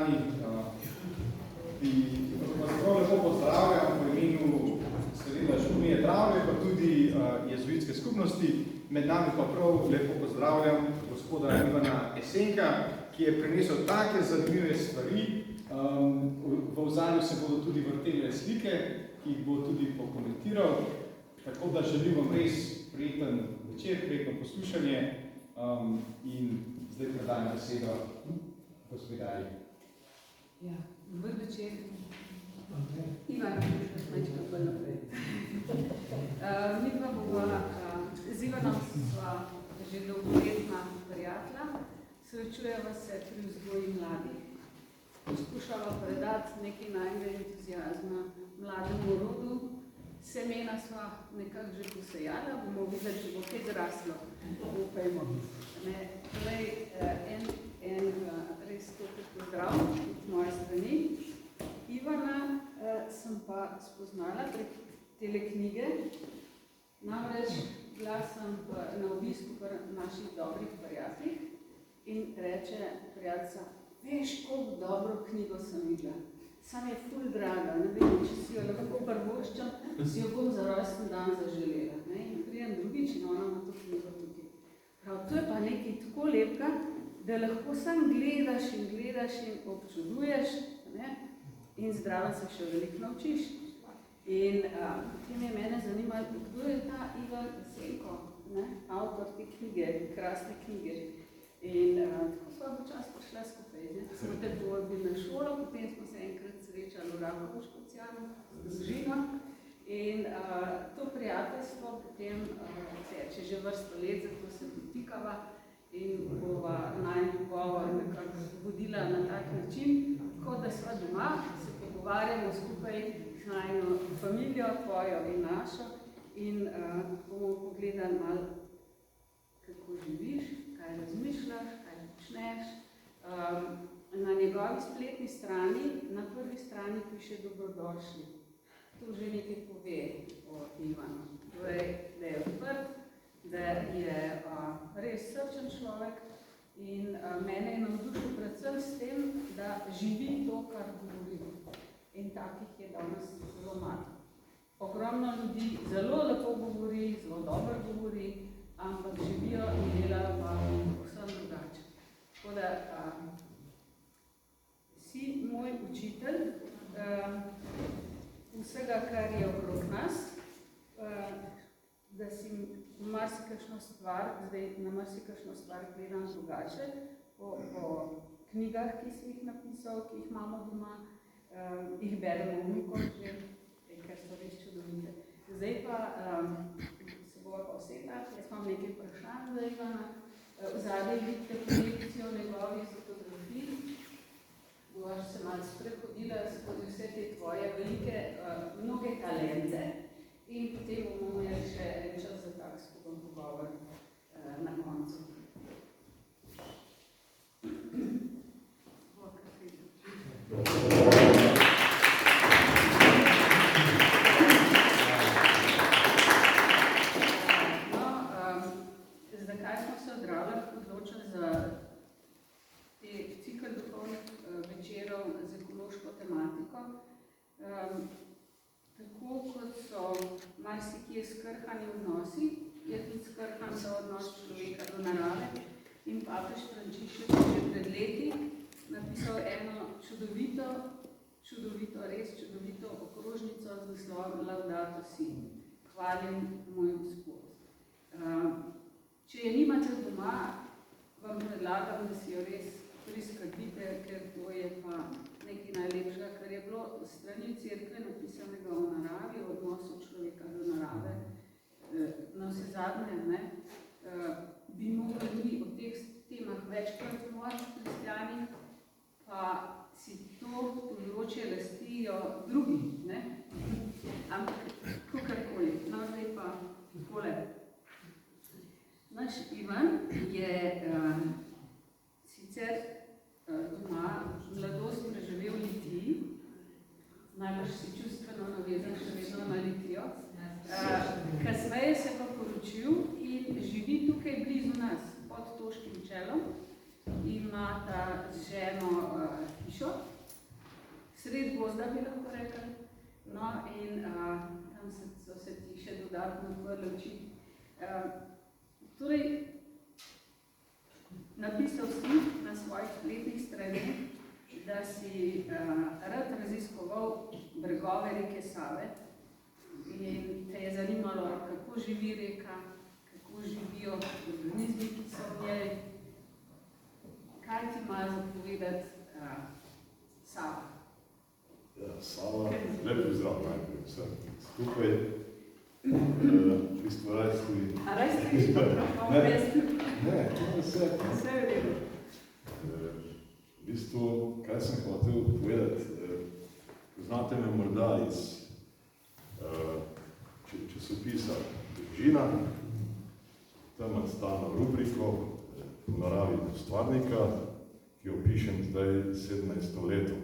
spoštovani, vas prav lepo pozdravljam v imenu seveda Župnije Dravlje, pa tudi jezuitske skupnosti. Med nami pa prav lepo pozdravljam gospoda Ivana Esenka, ki je prinesel take zanimive stvari. V ozadju se bodo tudi vrtele slike, ki jih bo tudi pokomentiral. Tako da želim vam res prijeten večer, prijetno poslušanje in zdaj predajam besedo gospodarji. Ja, dober večer. Ivan, majčko bolj naprej. Mi pa bova z Ivanom sva že dolgoletna prijatelja, srečujeva se pri vzgoji mladih. Poskušava predati nekaj najmega entuzijazma mlademu rodu. Semena sva nekako že posejala, bomo videli, če bo kaj zraslo. Upajmo. Torej, en res topel pozdrav od moje strani. Ivana sem pa spoznala prek tele knjige. Namreč bila sem na obisku pri naših dobrih prijateljih in reče prijateljica, veš, koliko dobro knjigo sem videla. Sam je ful draga, ne vem, če si jo lahko prvoščam, si jo bom za rojsten dan zaželela. In prijem drugič in ona ima to knjigo tukaj. Prav, to je pa nekaj tako lepka, da lahko sam gledaš in občuduješ, in zdravo se še veliko naučiš. In potem je mene zanimalo, kdo je ta Ivan Esenko, avtor te knjige, krasne knjige. In tako sva počas prišla skupaj. Smo te povabili na šolo, potem smo se enkrat srečali v Rakovu Škocjanu z družino. In to prijateljstvo potem teče že vrsto let, zato se dotikava in bova najbolj govor nekako vodila na tak način, kot da sva doma, se pogovarjamo skupaj z najno familijo, tvojo in našo, in bomo pogledali malo, kako živiš, kaj razmišljaš, kaj počneš. Na njegovi spletni strani, na prvi strani piše dobrodošli. To že nekaj pove o Ivanu. Torej, da je odprt, da je res srčen človek in mene je navdušil predvsem s tem, da živi to, kar govori. In takih je danes zelo malo. Ogromno ljudi zelo lepo govori, zelo dobro govori, ampak živijo in delajo pa vsem drugače. Tako da si moj učitelj vsega, kar je okrog nas, da si marsikakšno stvar, zdaj na marsikakšno stvar gledam drugače, po knjigah, ki sem jih napisal, ki jih imamo doma, jih beremo vnukom že, ker so res čudovite. Zdaj pa se bova pa vseta, jaz imam nekaj vprašanj za Ivana. Zadaj vidite projekcijo njegovih fotografij. Bova se malo sprehodila skozi vse te tvoje velike, mnoge talente. In potem bomo imeli še en čas za tak skupen pogovor na koncu. Zakaj smo se od Dravlja odločili za te cikl duhovnih večerov z ekološko tematiko? Tako kot so marsikje skrhani odnosi, je tudi skrhan za odnos človeka do narave in papež Frančišek že pred leti napisal eno res čudovito okrožnico z naslovom Laudato Si, hvalim moj Gospod. Če je nimate doma, vam predlagam, da si jo res priskrbite, ker to je pa nekaj najlepšega, kar je bilo strani cerkve napisanega o naravi, o odnosu človeka do narave. Na vse zadnje, bi mogli mi o teh temah večkrat govoriti s kristjani, pa si to področje lastijo drugi, ampak kakorkoli. No, zdaj pa takole. Naš Ivan je sicer doma mladost preživel v Litiji, najbrž si čustveno navezan še vedno na Litijo. Kasneje se pa poročil in živi tukaj blizu nas, pod Toškim čelom. Ima ta z ženo hišo gozda, bi lahko rekli. No, in tam so se ti še dodatno odprli oči. Torej, napisal si na svojih spletnih straneh, da si rad raziskoval bregove reke Save in te je zanimalo, kako živi reka, kako živijo organizmi, ki so v njej. Kaj ti ima zapovedati Sava? Ja, Sava, lep pozdrav najprej vsem skupaj. V bistvu raj stoji. A raj stojiš mikrofon? Ne, to je vse. Vse je redo. V bistvu, kaj sem hotel povedati, poznate me morda iz časopisa Družina, tam imam stalno rubriko v naravi stvarnika, ki jo pišem zdaj 17. leto.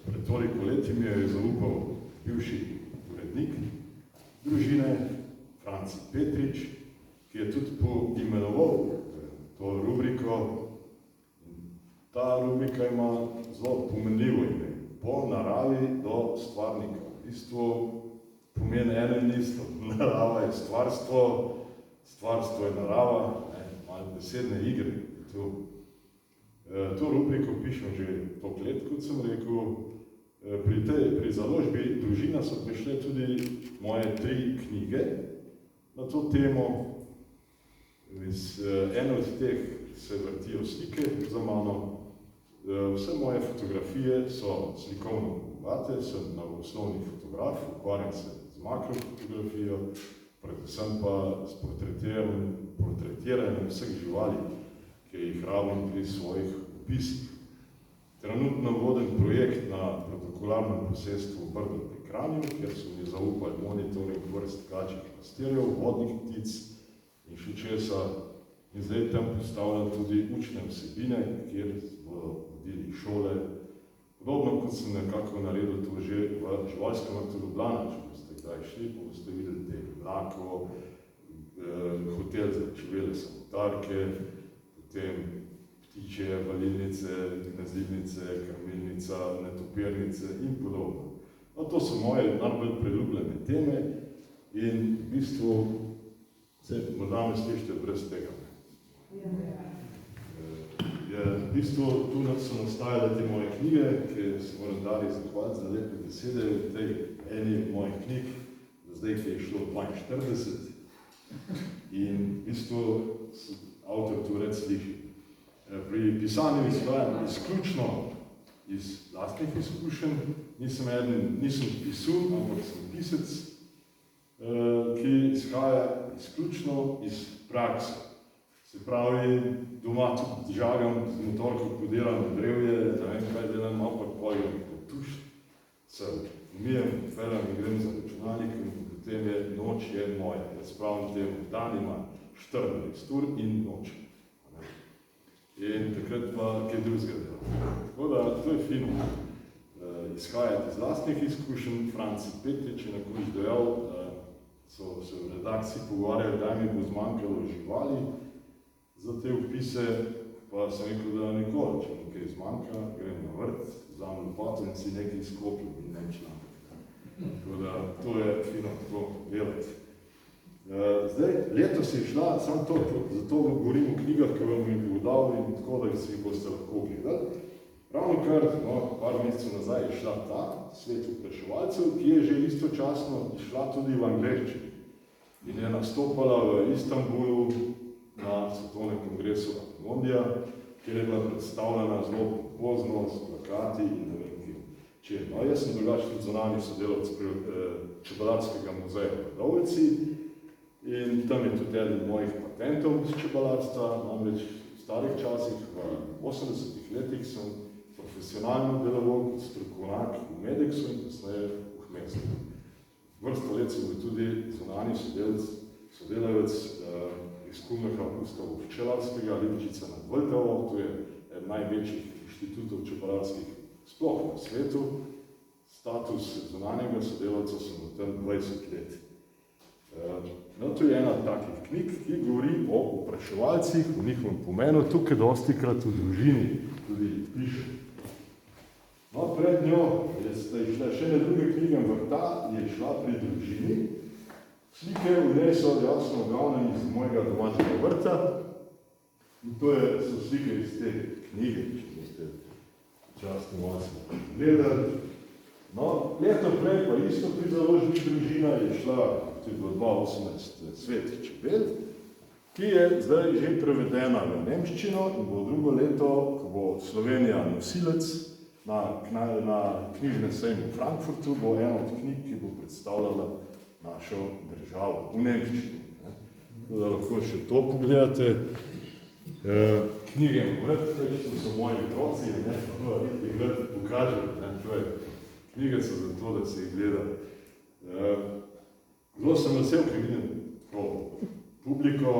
Pred toliko leti mi je zaupal bivši urednik Družine, Franci Petrič, ki je tudi poimenoval to rubriko. Ta rubrika ima zelo pomenljivo ime, po naravi do stvarnika. V bistvu pomeni eno in isto. Narava je stvarstvo, stvarstvo je narava, malo besedne igre. To rubriko pišem že toliko let, kot sem rekel. Pri založbi Družina so prišle tudi moje 3 knjige na to temo. Eno od teh se vrtijo slike za mano. Vse moje fotografije so slikovno bogate, sem osnovni fotograf, ukvarjam se z makrofotografijo, predvsem pa s portretiranjem vseh živali, ki jih rabim pri svojih opisih. Trenutno vodim projekt na protokolarnem posestvu Brdo pri Kranju, kjer so mi zaupali monitoring vrst kačjih pastirjev, vodnih ptic in še česa. In zdaj tam postavljam tudi učne vsebine, kjer bodo vodili šole. Podobno, kot sem nekako naredil to že v živalskem vrtu Ljubljana, če boste kdaj šli, pa boste videli te mlako, hotel za čebele samotarke, potem ptičje, valilnice, gnezilnice, krmilnica, netopirnice in podobno. No, to so moje najbolj priljubljene teme in v bistvu se morda me slišite brez tega. V bistvu tu so nastajale te moje knjige, ki se moram dali zahvaliti za lepe besede v tej eni mojih knjig, zdaj ki je šlo 42. In v bistvu avtor tu red sliši. Pri pisanju izhajam izključno iz lastnih izkušenj, nisem pisun, ampak sem pisec, ki izhaja izključno iz prakse. Se pravi, doma tudi žagam z motorko, podiram drevje, ne vem kaj delam, ampak pojam po tuš, se umijem, feram in grem za računalnik in potem je noč je moja. Jaz pravim temu, dan ima 14 ur in noč. In takrat pa kaj drugega delam. Tako da, to je fino. Izhajati iz lastnih izkušenj, Franci Petrič je nekoč dejal, so se v redakciji pogovarjali, da mi bo zmanjkalo živali. Za te opise pa sem rekel, da nikoli, če nekaj zmanjka, grem na vrt, vzamem lopato in si nekaj izkopljam in ne članek. Tako da, to je fino tako delati. Zdaj, letos je šla, samo to, zato govorim o knjigah, ki vam jih bo dal in tako, da si jih boste lahko gledali. Ravno kar, par mesecev nazaj je šla ta, Svet vpraševalcev, ki je že istočasno šla tudi v angleščini. In je nastopala v Istanbulu na svetovnem kongresu Atomondija, kjer je bila predstavljena zelo pompozno, s plakati in ne vem kje. No, jaz sem drugače tudi zunanji sodelavec Čebelarskega muzeja v Radovljici in tam je tudi eden mojih patentov z čebelarstva, namreč v starih časih, v 80-ih letih sem profesionalno deloval kot strokovnjak v Medexu in kasneje v Hmestu. Vrsto let sem bil tudi zunanji sodelavec iz Kumeka Gustavov Pčelarskega, Lipčica nad Vltavo, to je eden največjih inštitutov čebelarskih sploh na svetu. Status zunanjega sodelavca sem v tem 20 let. No, to je ena takih knjig, ki govori o opraševalcih, o njihovem pomenu, tukaj dostikrat v družini tudi piše. No, pred njo je šla še ene druge knjige, ampak ta je šla pri družini. Slike v njej so jasno glavne iz mojega domačega vrta. In to so slike iz te knjige, če boste časti malo gledali. No, leto prej pa isto pri založbi družina je šla, to je bilo 2018, Svet čebel, ki je zdaj že prevedena v nemščino in bo drugo leto, ko bo Slovenija nosilec na knjižnem sejmu v Frankfurtu, bo ena od knjig, ki bo predstavljala našo državo v nemščini. Tako da lahko še to pogledate. Knjige vrt, to so moji otroci, jih vrt pokažem. Knjige so zato, da se jih gleda. Zelo sem vesel, ker vidim publiko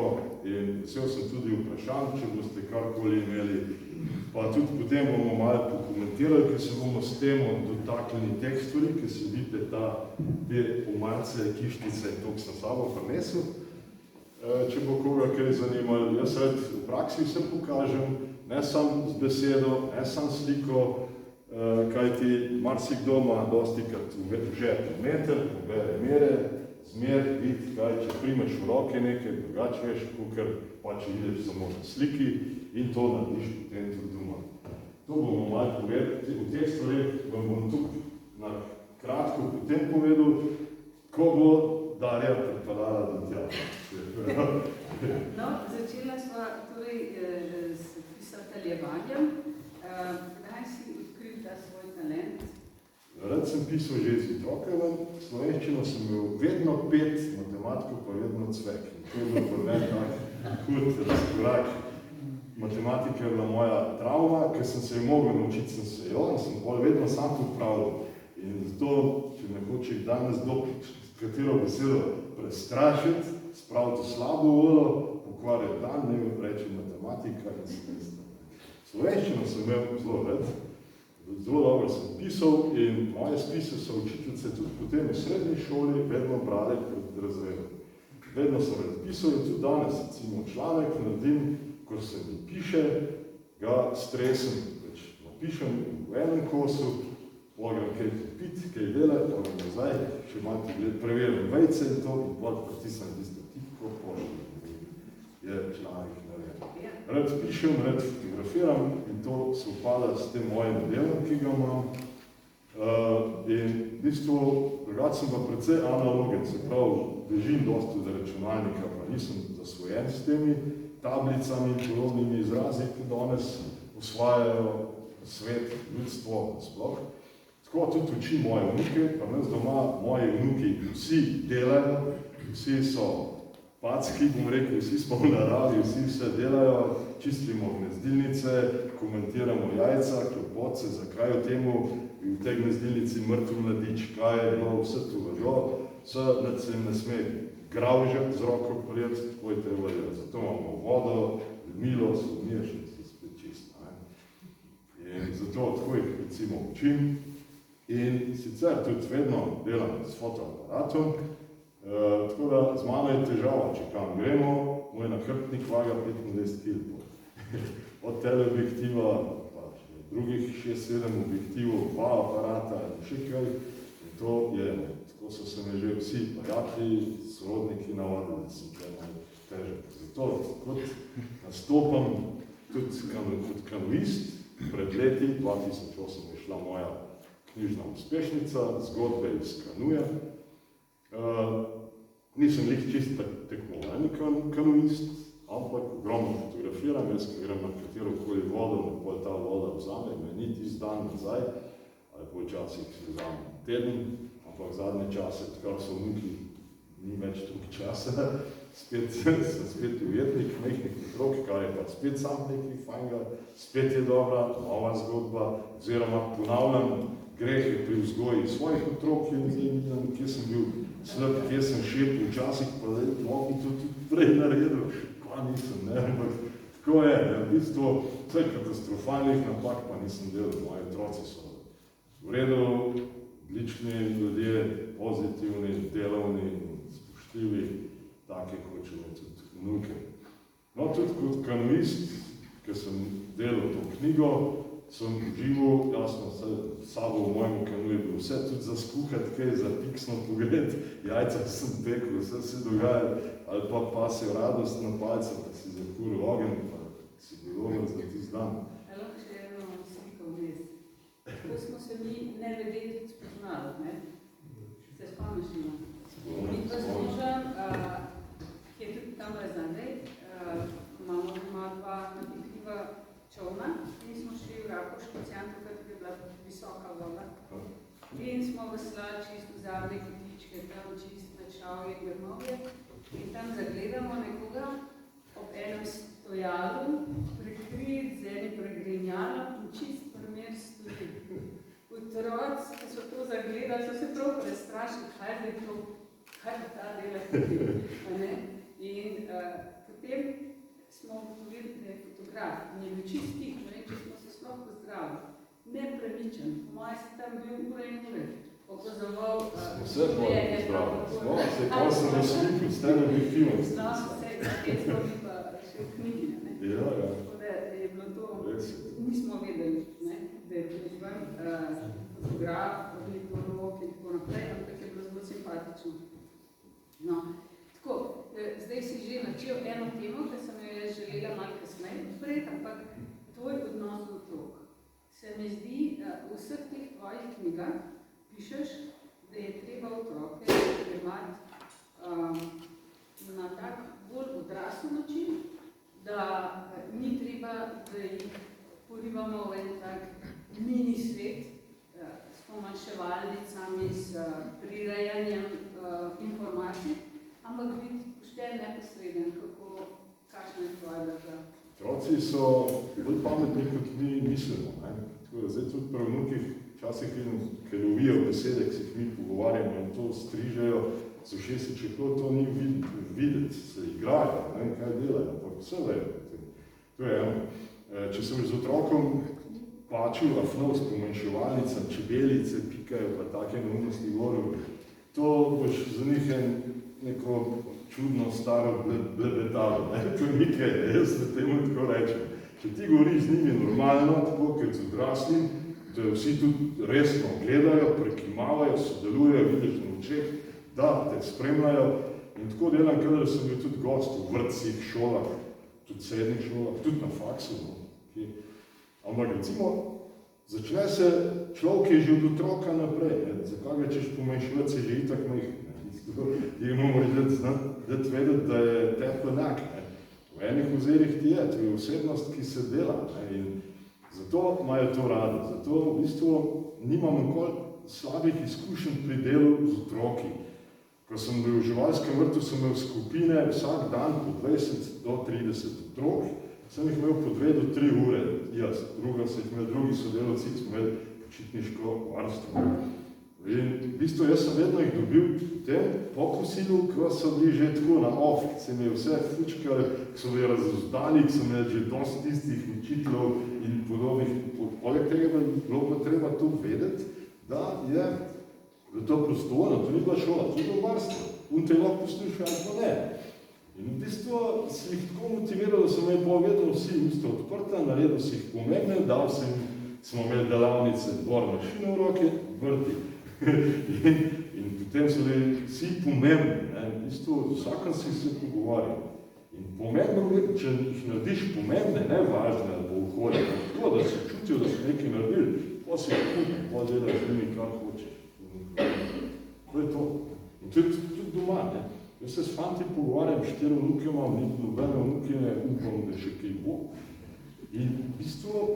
in vesel sem tudi vprašanj, če boste karkoli imeli. Pa tudi potem bomo malo pokomentirali, ker se bomo s temo dotaknili teh stvari, ker se vidite te umarce, kišnice, to, ki sem sabo prinesel. Če bo koga kaj zanimalo, jaz v praksi vse pokažem, ne samo z besedo, ne samo sliko, kajti marsikdo ima dostikrat v žepu meter, pobere mere, zmer, vidi, kaj, če primeš v roke nekaj, drugače veš, kakor pa če vidiš samo na sliki in to narediš potem tudi doma. To bomo malo povedali, v teh stvareh vam bom tukaj na kratko potem povedal, ko bo Darja pripadala do tja. No, začela sva torej s pisateljevanjem. Kdaj si odkril ta svoj talent? Rad sem pisal že z otrokom, slovenščino sem imel vedno 5, matematiko pa vedno cvek. To je bilo prvi tak hud razkorak. Matematika je bila moja travma, ker sem se jo mogel naučiti, sem se jo in sem vedno sam popravljal. In zato, če me hoče danes katero besedo prestrašiti, spraviti slabo vodo, pokvarjati dan, ne mi reči matematika in semestra. Slovenščino sem imel zelo rad, zelo dobro sem pisal in moje spise so učiteljice tudi potem v srednji šoli vedno brali pred razredom. Vedno sem rad pisal in tudi danes, recimo članek naredim, ko se mi piše, ga stresem, napišem v enem kosu, pogram kaj piti, kaj delati, pa nazaj, še malo preverim vejce in to, in bolj pritisnem tisto tipko, pošljem, je članek narejen. Rad pišem, rad fotografiram in to se upada s tem mojim delom, ki ga imam. In v bistvu, drugače sem pa precej analogen, se pravi, bežim dosti od računalnika, pa nisem zasvojen s temi tablicami in podobnimi izrazi, ki danes osvajajo svet, ljudstvo sploh. Tako tudi učim moje vnuke, pa nas doma moji vnuki vsi delajo, vsi so packi, bom rekel, vsi smo v naravi, vsi vse delajo, čistimo gnezdilnice, komentiramo jajca, klopoce, zakaj v temu, v tej gnezdilnici mrtev mladič, kaj je bilo, vse to vrlo, vse se ne sme gravžati z roko prijeti, tako je treba delati. Zato imamo vodo, milo, se umiješ in se spet čisto. In zato tako jih recimo učim. In sicer tudi vedno delam s fotoaparatom, tako da z mano je težava, če kam gremo, moj nahrbtnik vaga 25 kg. Od teleobjektiva, pa drugih 6-7 objektivov, 2 aparata in še kaj. In to je, tako so se me že vsi prijatelji, sorodniki navadili, da sem kaj malo težek. Zato kot nastopam tudi kot kanoist, pred leti, 2008 je šla moja knjižna uspešnica, zgodbe iz kanuja. Nisem lih čist tekmovalni kanuist, ampak ogromno fotografiram, jaz ko grem na katerokoli vodo, me pol ta voda vzame, me ni tisti dan nazaj, ali pa včasih se vzame teden, ampak zadnje čase, odkar so vnuki, ni več toliko časa, sem spet ujetnik mehnih otrok, kar je pa spet sam nekaj fajnega, spet je dobra, nova zgodba, oziroma ponavljam grehe pri vzgoji svojih otrok in vidim, kje sem bil slab, kje sem šep, včasih pa lahko tudi prej naredil, pa nisem, ne, ampak tako je, v bistvu vse katastrofalnih napak pa nisem delal, moji otroci so v redu, odlični ljudje, pozitivni, delovni, spoštljivi, take hočemo tudi vnuke. No, tudi kot kanoist, ker sem delal to knjigo, sem živel, jasno, vse tudi za skuhati, kaj za piksno pogled, jajca sem pekel, vse se dogaja, ali pa se radost na palce, pa si zakuril ogen, pa si bilo za tisti dan. Lahko še eno sliko vmes. Tako smo se mi nevedeti tudi spoznali, ne? Se spomniš ima? Mi pa s možem, ki je tudi tam razandej, imamo doma dva napihljiva čovna in smo šli v Rakoško ocean, takrat je bila visoka voda. In smo veslali čisto v zadnje kotičke, tam čisto na Čavje, Grmovje in tam zagledamo nekoga ob enem stojalu, prikrit z enim pregrinjalom in čist primer stoji. Otroci, ki so to zagledali, so se prav prestrašili, kaj bi ta dela tudi. In potem smo ugotovili, da je fotograf in je bil čist tih, če smo se sploh pozdravili. Nepremičen, po moje si tam bil ure in ure, opazoval vse pozdravili. No, se kaj sem v sliku, ste na bil film. No, vse, kaj smo mi pa še v knjigi, ne? Ja. Tako da je bilo to, nismo vedeli, ne? Da je bil izven fotograf, ornitolog in tako naprej, ampak je bilo zelo simpatično. No, tako, zdaj si že načel eno temo, ki sem jo želela malo kasneje odpreti, ampak tvoj odnos do otrok. Se mi zdi, v vseh teh tvojih knjigah pišeš, da je treba otroke imati na tak bolj odrasel način, da ni treba, da jih porivamo v en tak mini svet s pomanjševalnicami, s prirejanjem informacij, ampak biti pošten neposreden, kakšna je tvoja drža. Otroci so bolj pametni, kot mi mislimo. Zdaj tudi pri vnukih včasih vidim, ker lovijo besede, ki se jih mi pogovarjamo in to strižejo, so šesti, če to ni videti, se igrajo, ne vem, kaj delajo, ampak vse vejo. To je eno. Če sem z otrokom pačil afnov s pomanjševalnicam, čebelice pikajo, pa take neumnosti govoril, to boš za njih neko čudno staro blebetalo, to nekaj, jaz na temu tako rečem. Če ti govoriš z njimi normalno, tako kot z odraslim, da vsi tudi resno gledajo, prekimavajo, sodelujejo, vidiš na očeh, da te spremljajo in tako delam, kadar sem bil tudi gost v vrtcih, šolah, tudi srednjih šolah, tudi na faksu. Ampak recimo, začne se človek je že od otroka naprej, zakaj ga češ pomanjševati, se že itak majhne. Jih moramo dati vedeti, da je tepenak. V enih ozirih ti je, to je osebnost, ki se dela. In zato imajo to radi. Zato v bistvu nimam nikoli slabih izkušenj pri delu z otroki. Ko sem bil v živalskem vrtu, sem imel skupine vsak dan po 20 do 30 otrok. Sem jih imel po 2 do 3 ure. Jaz, druga so jih imeli drugi sodelavci, smo imeli počitniško varstvo. In v bistvu jaz sem vedno jih dobil tem po kosilu, ko so bili že tako na off, ki se mi vse fučkali, ki so bili razozdali, ki so imeli že dosti tistih učiteljev in podobnih. Poleg tega bi bilo pa treba to vedeti, da je to prostovoljno, to ni bila šola, to je bilo varstvo. In te lahko poslušajo, ali pa ne. In v bistvu si jih tako motiviral, da so imeli povedal vsi isto odprta, naredil si jih pomembne, dal smo imeli delavnice, bor mašine v roke, vrti. In potem so bili vsi pomembni, v bistvu vsakem si se pogovarjal. In pomembno je, če jih narediš pomembne, ne važne ali bo vhodne, tako da se čutijo, da so nekaj naredili, pa si jih tudi, pa delaš z njimi, kar hočeš. To je to. In tudi doma, ne. Jaz se s fanti pogovarjam, 4 vnuke imam, nobene vnuke ne upam, da še kaj bo. In v bistvu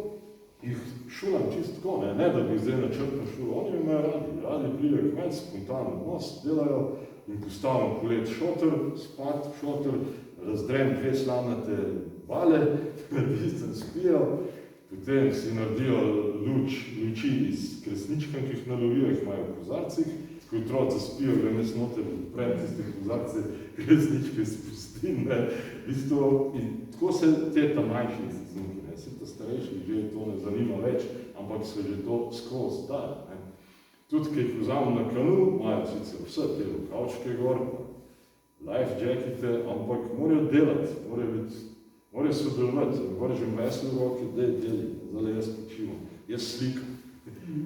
jih šulam čisto tako, ne da bi zdaj načrtno šul. Oni imajo radi pridejo k meni, spontano odnos, delajo in postavim polet šotor, spat šotor, razdrem 2 slamnate vale, tistem spijo, potem si naredijo luči iz kresnička, ki jih nalovijo, jih imajo v kozarcih, ko otroci spijo, grem jaz noter, odprem tiste kozarce, kresničke spustim, in tako se teta manjši izaznuki. Vsi ta starejši že to ne zanima več, ampak se že to skozi dali. Tudi, ki jih vzamem na kanu, imajo sicer vse te rokavčke gor, life jackete, ampak morajo delati, morajo sodelovati. Vržem vesel v roke, deli, zdaj jaz počivam, jaz slikam.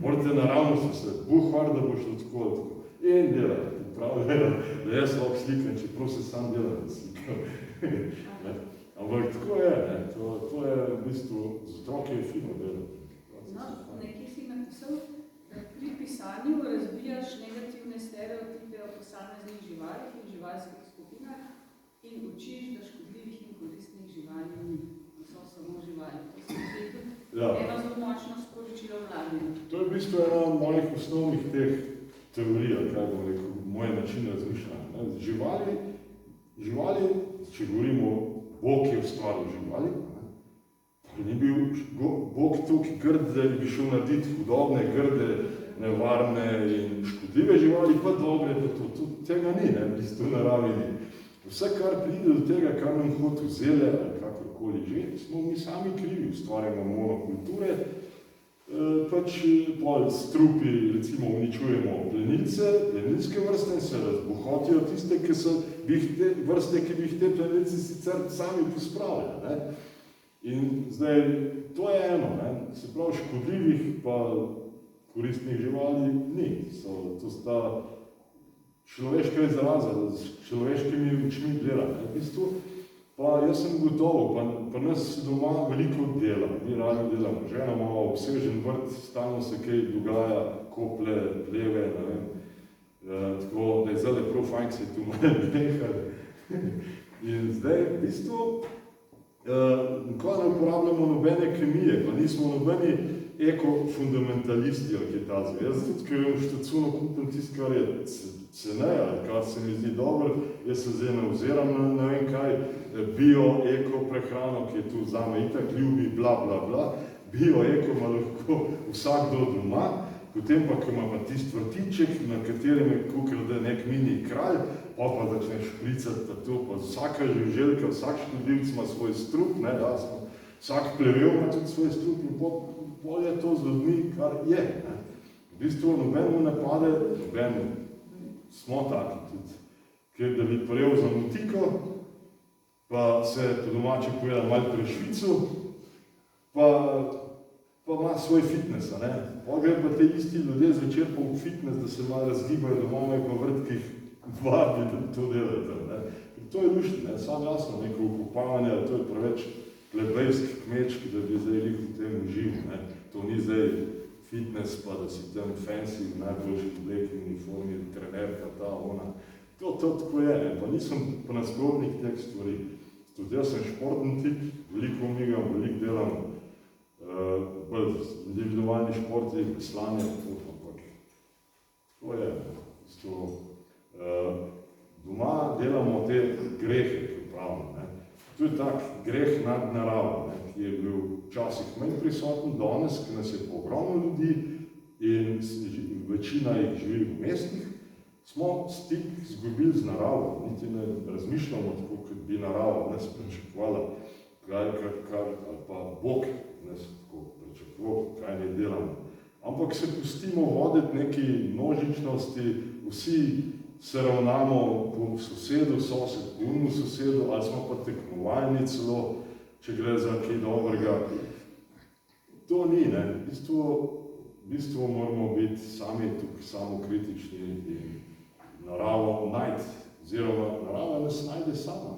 Morate naravno se, hvala, da boš tako. In delati, pravijo, da jaz lahko slikam, čeprav se sam delam, da slikam. Ampak tako je, to je v bistvu, z otroki je fino delati. No, nekje si napisal, da pri pisanju razbijaš negativne stereotipe o posameznih živalih in živalskih skupinah in učiš, da škodljivih in koristnih živali ni. So samo živali. To se mi zdi tudi eno zelo močno sporočilo mladim. To je v bistvu ena mojih osnovnih teh teorij, kaj bom rekel, moj način razmišljanja. Živali, če govorimo, Bog je ustvaril živali, ni bil Bog tukaj grd, da bi šel narediti hudobne, grde, nevarne in škodljive živali, pa dobre, pa to. Tega ni, v bistvu v naravi ni. Vse, kar pride do tega, kar nam hod vzele ali kakorkoli že, smo mi sami krivi, ustvarjamo monokulture, pač pol s trupi, recimo, uničujemo plenilske vrste in se razbohotijo tiste, ki so vrste, ki bi jih te plenilci sicer sami pospravljali. In zdaj, to je eno, se pravi, škodljivih pa koristnih živali ni. To sta človeška izraza, s človeškimi očmi gleda. V bistvu, pa jaz sem gotovo, pa nas doma veliko dela, mi radi delamo. Žena ima obsežen vrt, stalno se kaj dogaja, kople, pleve, ne vem. Tako, da je zdaj prav fajn, se je tu malo nehali. In zdaj, v bistvu, nikoli ne uporabljamo nobene kemije, pa nismo nobeni eko-fundamentalisti, ali kaj tazve. Jaz tudi, ker v štacuno kupim tisto, kar je ceneje, ali kar se mi zdi dobro, jaz se zdaj ne oziram na ne vem kaj, bio, eko prehrano, ki je tu zame itak ljubi, bla, bla, bla. Bio, eko ima lahko vsakdo doma, potem pa, ko ima pa tisti vrtiček, na katerem je kukar, da je nek mini kralj, pa začneš špricati pa to, pa vsaka žuželjka, vsak škodljivc ima svoj strup, jasno, vsak plevel ima tudi svoj strup in pol je to z ljudmi, kar je. V bistvu nobenemu ne pade, nobenemu. Smo taki tudi, ker da bi porel za motiko, pa se po domače pojeda malo pri Švicu, pa ima svoj fitness, Pa gre pa te isti ljudje zvečer pa v fitness, da se malo razgibajo domov po vrtkih vabi, da to delate, To je luštno, sam jasno, neko ukupavanje, to je preveč plebejski kmečki, da bi zdaj v tem užival, To ni zdaj fitness, pa da si tam fancy, v najboljši obleki, uniformi, trener, pa ta, ona. To tako je, pa nisem pa nasprotnik teh stvari. Tudi jaz sem športni tip, veliko umigam, veliko delam, bolj individualni športi, veslanje, ampak to je, doma delamo te grehe, ki pravimo, To je tak greh nad naravo, ki je bil včasih manj prisoten, danes, ki nas je pa ogromno ljudi in večina jih živi v mestih, smo stik izgubili z naravo, niti ne razmišljamo tako, kot bi narava nas pričakovala, ali pa Bog nas tako pričakoval, kaj ne delamo. Ampak se pustimo voditi neki množičnosti, vsi se ravnamo po sosedu, sosed po unmu sosedu, ali smo pa tekmovalni celo, če gre za kaj dobrega. To ni, V bistvu moramo biti sami tukaj samokritični in naravo najti, oziroma narava nas najde sama.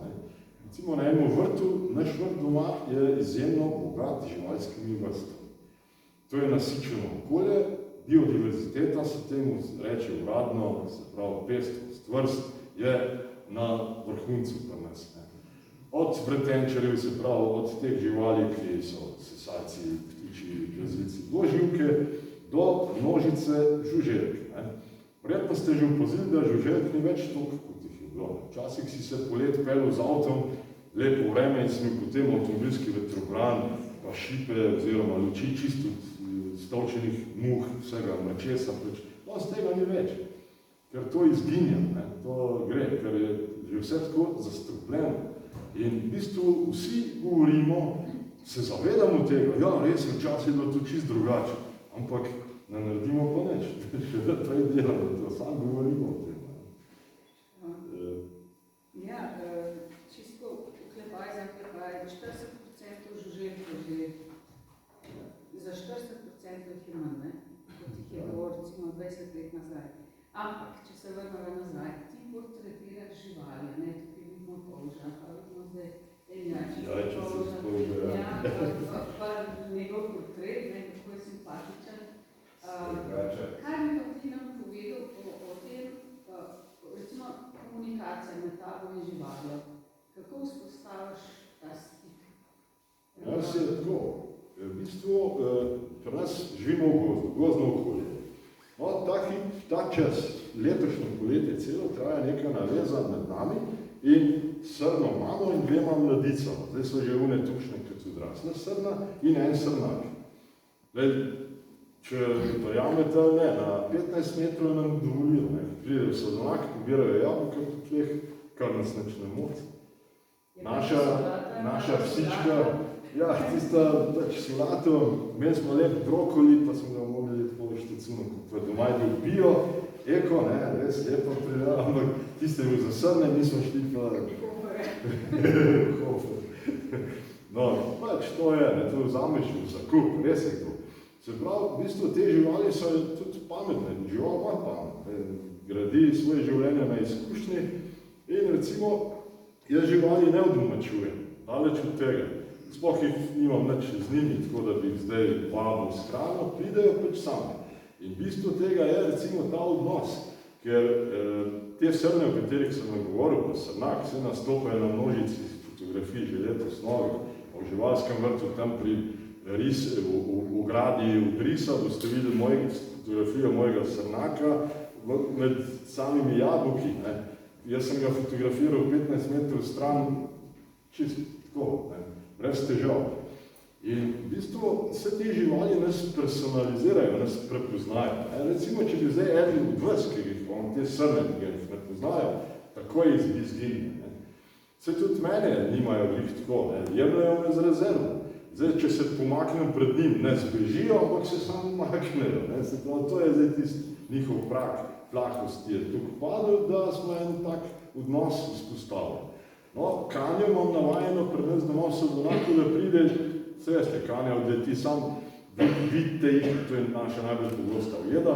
Recimo na enem vrtu, naš vrt doma je izjemno bogat živalskimi vrstami. To je nasičeno okolje, biodiverziteta se temu reče uradno, se pravi pestrost vrst, je na vrhuncu pri nas. Od vretenčarjev, se pravi od teh živali, ki so sesalci, ptiči, gazilci, dvoživke, do množice žuželjk. Verjetno ste že opazili, da žuželjk ni več toliko, kot jih je bilo. Včasih si se polet pelil z avtom, lepo vreme in si imel potem avtomobilski vetrobran, pa šipe oziroma luči čisto stolčenih muh, vsega mrčesa, danes tega ni več, ker to izginja, to gre, ker je že vse tako zastrupljeno. In v bistvu vsi govorimo, se zavedamo tega, res je včasih bilo to čisto drugače, ampak ne naredimo pa nič, še da prej delamo, to sam govorimo o tem. Čisto uklepaj za uklepaj, 40% žuželjk je že, za 40% jih je manj, kot recimo 20 let nazaj. Ampak, če se vrnemo nazaj, ti portretiraš živali, ne, tukaj vidimo polža, pa vidimo zdaj enjačica polža, pa njegov portret, ne, kako je simpatičen. Kaj bi pa ti nam povedal o tem, recimo, komunikacija med tabo in živaljo? Kako vzpostaviš ta stik? Jaz je tako. V bistvu, pri nas živimo v gozdu, gozdno okolje. No, ta čas, letošnjo poletje celo, traja neka naveza med nami in srno mamo in dvema mladicama. Zdaj so že une tušne, kot odrasla srna in en srnak. Če verjamete, ne, na 15 metrov nam dovolijo, ne, pridejo v sadovnjak, pobirajo jabolka po tleh, kar nas nič ne moti. Naša psička, ja, tista pač solato, imeli smo lep brokoli, pa smo ga mogli tako štecuno, kot doma je bil bio, eko, ne, res lepo pridala, ampak tiste je bil za srne, mi smo šli pa hofer. No, pač to je, ne, to vzameš v zakup, res je to. Se pravi, v bistvu te živali so tudi pametne, žival ima pametne, gradi svoje življenje na izkušnji in recimo, jaz živali ne odomačujem, daleč od tega. Sploh jih nimam nič z njimi, tako da bi jih zdaj vabil s hrano, pridejo pač sami. In bistvo tega je recimo ta odnos, ker te srne, o katerih sem govoril, pa srnak, se nastopajo na množici fotografij že letos novih, v živalskem vrtu tam pri v gradi v Brisa, boste videli fotografijo mojega srnaka med samimi jabolki. Ne. Jaz sem ga fotografiral 15 metrov stran, čisto tako, ne, brez težav. In v bistvu vse te živali nas personalizirajo, nas prepoznajo. Recimo, če bi zdaj eden od vas, ki jih te srne, ki jih ne poznajo, takoj izginje. Se tudi mene nimajo glih tako, jemljajo me z rezervo. Zdaj, če se pomaknem pred njim, ne zbežijo, ampak se samo maknejo. To je zdaj tisti njihov prak plahosti je tukaj padel, da smo en tak odnos vzpostavili. No, Kanjo imam navajeno pri nas doma v sadovnjaku, da pride, se veste, Kanja odleti sam, vidite jih, to je naša najbolj pogosta ujeda.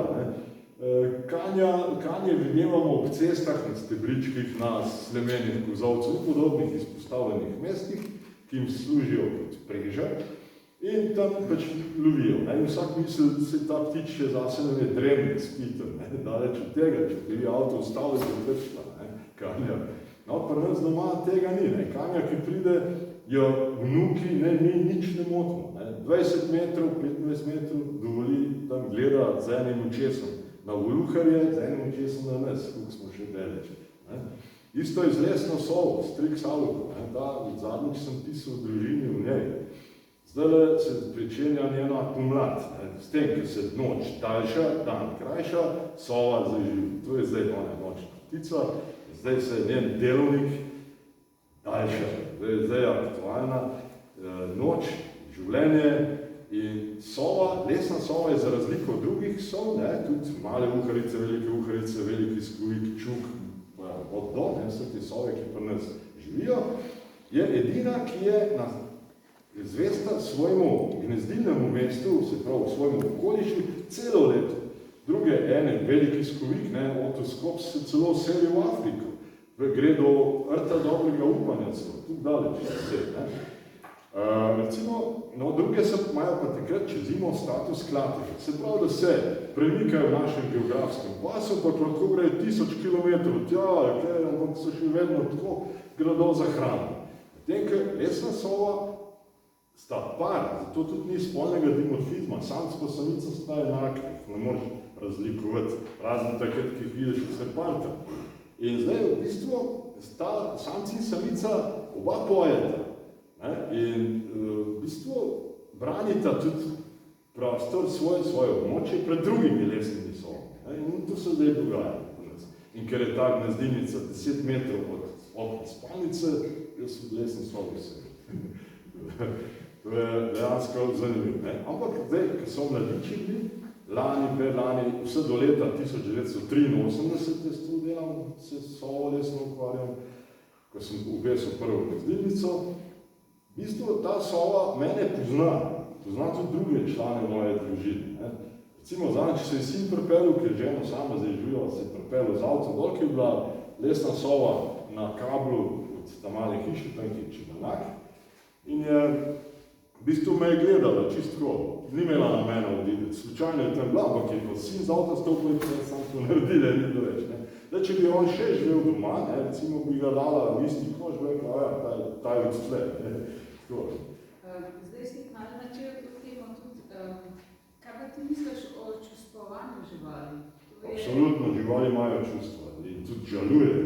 Kanje videvamo ob cestah, na stebričkih, na slemenih kozovcev in podobnih izpostavljenih mestih, ki jim služijo kot preža in tam pač lovijo. In vsak misli, da se ta ptič še zase ne dremne, spite, daleč od tega, če bi avto ustavili, se prečla, Kanja. No, pri nas doma tega ni. Kanja, ki pride, jo vnuki, mi nič ne motimo. 20 metrov, 25 metrov dovoli tam gleda z enim očesom na voluharje, z enim očesom na nas, koliko smo še deleč. Isto je z lesno sovo, strik saluko. Zadnjič sem pisal v družini v njej. Zdaj se pričenja njena pomlad. S tem, ker se noč daljša, dan krajša, sova zaživi. To je zdaj ona nočna ptica. Zdaj se njen delovnik daljša. Zdaj je aktualna noč, življenje in sova, lesna sova je za razliko od drugih sov, tudi male uharice, veliki skuvik, čuk, od do, vse te sove, ki pri nas živijo, je edina, ki je zvesta svojemu gnezdilnemu mestu, se pravi svojemu okolišu, celo leto. Druge, veliki skuvik, otoskop, se celo seli v Afriko. Gre do rta dobrega upanja, tudi daleč vse. Recimo, druge imajo pa takrat čez zimo status klatih. Se pravi, da se premikajo v našem geografskem pasu, pa lahko grejo 1000 kilometrov, ampak so še vedno tako gredo za hrano. Potem, ker lesna sova sta par, zato tudi ni spolnega dimorfizma, samc pa samica sta enake, ne moreš razlikovati, razen takrat, ki jih vidiš v serpanta. In zdaj v bistvu sta samci in samica oba pojeta. In v bistvu branita tudi prostor, svoje območje pred drugimi lesnimi sovami. In to se zdaj dogaja. In ker je ta gnezdilnica 10 metrov od spalnice, jaz v lesni sobi sem. To je dejansko zanimivo. Ampak zdaj, ker so mladiči bili, predlani, vse do leta 1983 jaz tu delam, se sovo lesno ukvarjam, ko sem uvesil prvo gnezdilnico. V bistvu ta sova mene pozna tudi druge člane moje družine. Recimo, zadnjič se je sin pripeljal, ker je žena sama zdaj živijo, se je pripeljal z avtom dol, ki je bila lesna sova na kablu od ta male hiše, tam ki je Čebeljak. In je v bistvu me je gledala čistko, ni imela namena odideti. Slučajno je tam bila, ampak je kot sin z avta stopil in se sam to naredila, ni bilo več. Zdaj, če bi on še živel doma, recimo bi ga dala v isti koš, bi rekla, ja, ta je odslej. Zdaj si malo načel to temo tudi, kaj pa ti misliš o čustvovanju živali? Absolutno, živali imajo čustva in tudi žalujejo.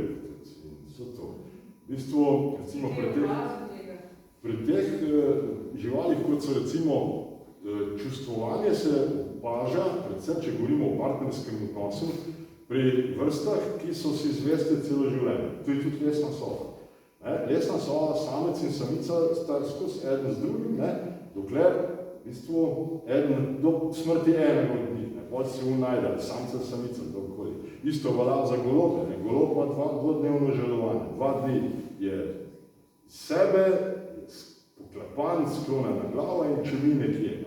Vse to. V bistvu, recimo pri teh živalih, kot so recimo čustvovanje se opaža, predvsem, če govorimo o partnerskem odnosu, pri vrstah, ki so si zveste celo življenje. To je tudi lesna sova. Lesna sova, samec in samica sta skozi eden z drugim, dokler v bistvu do smrti enega od njih. Potem se najde, samca, samica, dokoli. Isto velja za golobe. Golob ima dvodnevno žalovanje. 2 dni je sebe, poklepan, sklonjena glava in čevi nekje.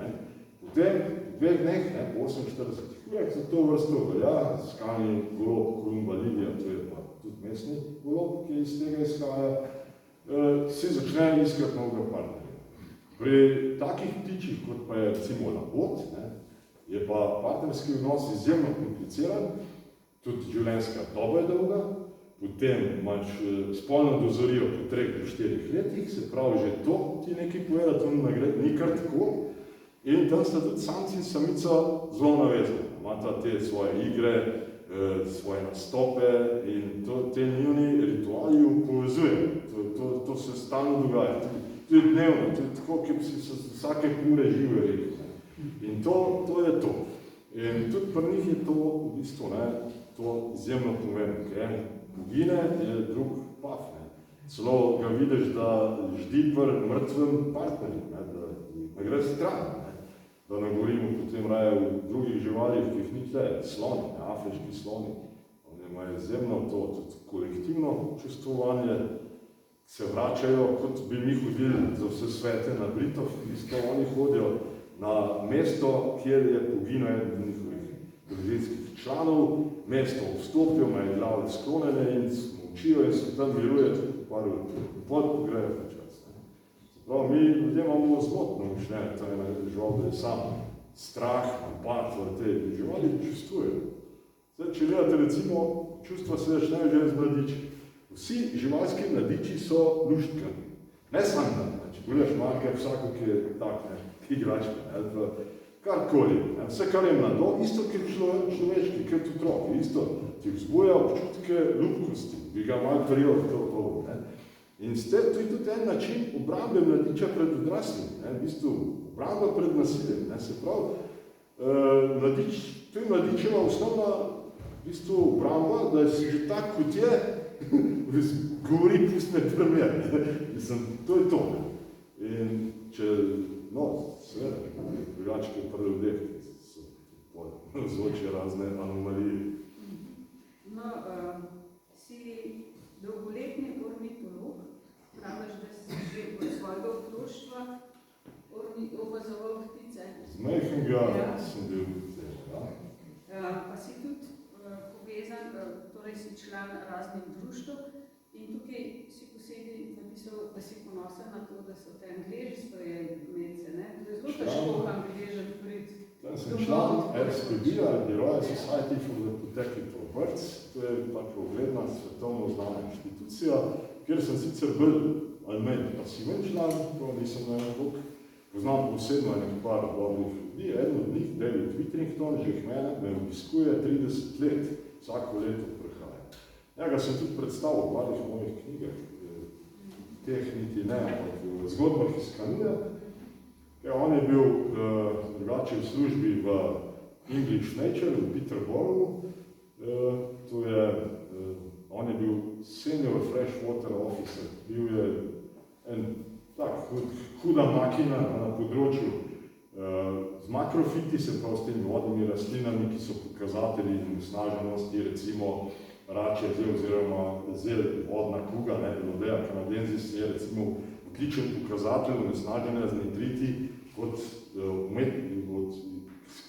Potem v 2 dneh, po 48 urah, za to vrsto velja, skalni golob, Kolumba livija, to je pa tudi mestni golob, ki iz tega izhaja, si začne iskati novega partnerja. Pri takih ptičih, kot pa je recimo labod, je pa partnerski odnos izjemno kompliciran, tudi življenjska doba je dolga, potem imaš spolno dozorijo po 3 do 4 letih, se pravi, že to ti nekaj poveda, to ni kar tako. In tam sta tudi samci in samica zelo navezani. Imata te svoje igre, svoje nastope in te njuni rituali povezujejo. To se stalno dogaja. To je dnevno, to je tako, ki bi si vsake ure žive rekel. In to je to. In tudi pri njih je to v bistvu to izjemno pomembno, ker pogine je drug paf. Celo ga vidiš, da ždi pri mrtvem partnerju, da ne gre stran. Da ne govorimo potem raje o drugih živalih, ki jih ni tle, sloni, afriški sloni. Oni imajo izjemno to kolektivno čustvovanje, se vračajo, kot bi mi hodili za vse svete na Britov, isto oni hodijo na mesto, kjer je poginil eden od njihovih družinskih članov, mesto vstopijo, imajo glave sklonjene in molčijo in se tam miruje tudi par ur. Pot pogrejo počas. Prav, mi ljudje imamo zmotno mišljenje, to je žal, da je sam strah, napad, te živali čustvujejo. Zdaj, če gledate recimo, čustva se začnejo že z mladiči. Vsi živalski mladiči so luštkani. Ne samo, če gledaš marke, vsako, ki je tak, igračka, karkoli. Vse, kar je mlado, isto, ki je človeški, ki je otrok, isto ti vzbuja občutke ljubkosti, bi ga malo prijel v to. In to je tudi en način obrambe mladiča pred odraslim, v bistvu obramba pred nasiljem. Se pravi, to je mladičeva osnovna v bistvu obramba, da si že tak, kot je, govori pustne primer. To je to. In če, seveda, drugačke pri ljudeh, so zvoče razne anomalije. Si dolgoletni ornitolog, praviš, da si že od svojega otroštva opazoval ptice. Z majhnega sem bil ptice. Pa si tudi povezan, torej si član raznih društev in tukaj si posebej napisal, da si ponosen na to, da so te Angleži sprejeli mence. To je zelo težko Angležem priti. Sem član RSPB, ali Royal Society for the Protection of Birds, to je tako ugledna svetovno znana inštitucija, kjer sem sicer bil ali manj pasiven član, to nisem na bok. Poznam posebno nekaj dobrih ljudi, eden od njih, David Whittington, že me obiskuje 30 let, vsako leto prihaja. Njega sem tudi predstavil v parih mojih knjigah, teh niti ne, ampak v zgodbah iz Kanuja. On je bil drugače v službi v English Nature, v Peterboroughu. On je bil senior freshwater officer, bil je en tak huda makina na področju z makrofiti, se pravi s temi vodnimi rastlinami, ki so pokazatelji onesnaženosti, recimo račje oziroma vodna kuga, Elodea canadensis je recimo odličen pokazatelj onesnaženja z nitriti kot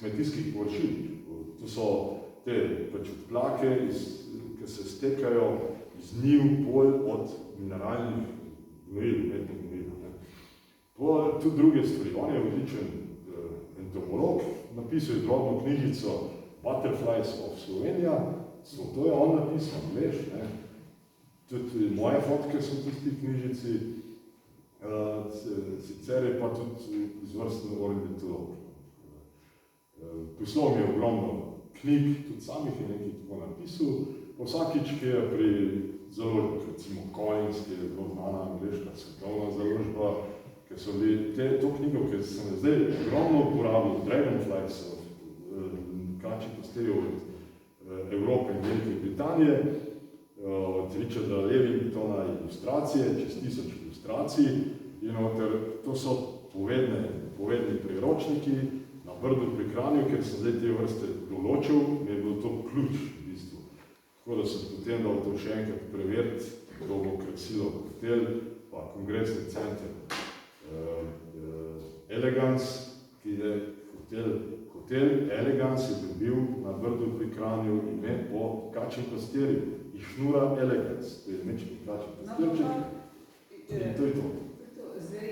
kmetijskih površin. To so te pač odplake, ki se stekajo iz njiv, polj od mineralnih gnojil, umetnih gnojil. Tudi druge stvari. On je odličen entomolog, napisal je drobno knjižico Butterflies of Slovenija, to je on napisal, veš, ne? Tudi moje fotke so v tisti knjižici, sicer je pa tudi izvrsten ornitolog. Poslal mi je ogromno knjig, tudi samih je nekaj tako napisal, pa vsakič, ki je pri založbah, recimo Collins, ki je zelo znana angleška svetovna založba, ker so bili to knjigo, ki sem je zdaj ogromno uporabil, Dragonflies, kači pastirjev od Evrope in Velike Britanije, od Richarda Levingtona ilustracije, čez 1000 ilustracij, to so povedni priročniki na Brdu pri Kranju, ker sem zdaj te vrste določil, mi je bil to ključ v bistvu. Tako da sem potem dal to še enkrat preveriti, kdo bo krasilo hotel, pa kongresni center Elegance, ki je hotel Elegance je dobil na Brdu pri Kranju ime po kačjem pastirju, Išnura Elegance, to je mečki kačji pastirček. In to je to. Zdaj,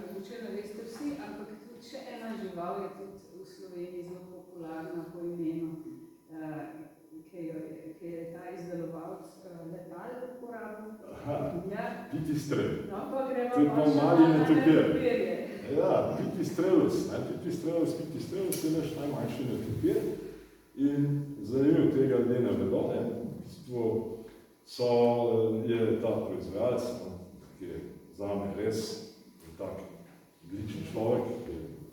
mogoče ne veste vsi, ampak tudi še ena žival je tudi v Sloveniji zelo popularna po imenu, ki je ta izdelovalec letal uporabil. Aha, ja. Pipistrel. No, pa gremo to je pa mali netopir. Ja, Pipistrelus je naš najmanjši netopir in zanimiv tega ljudje ne vedo, ne. Je ta proizvajalec, ki je zame res tak odličen človek,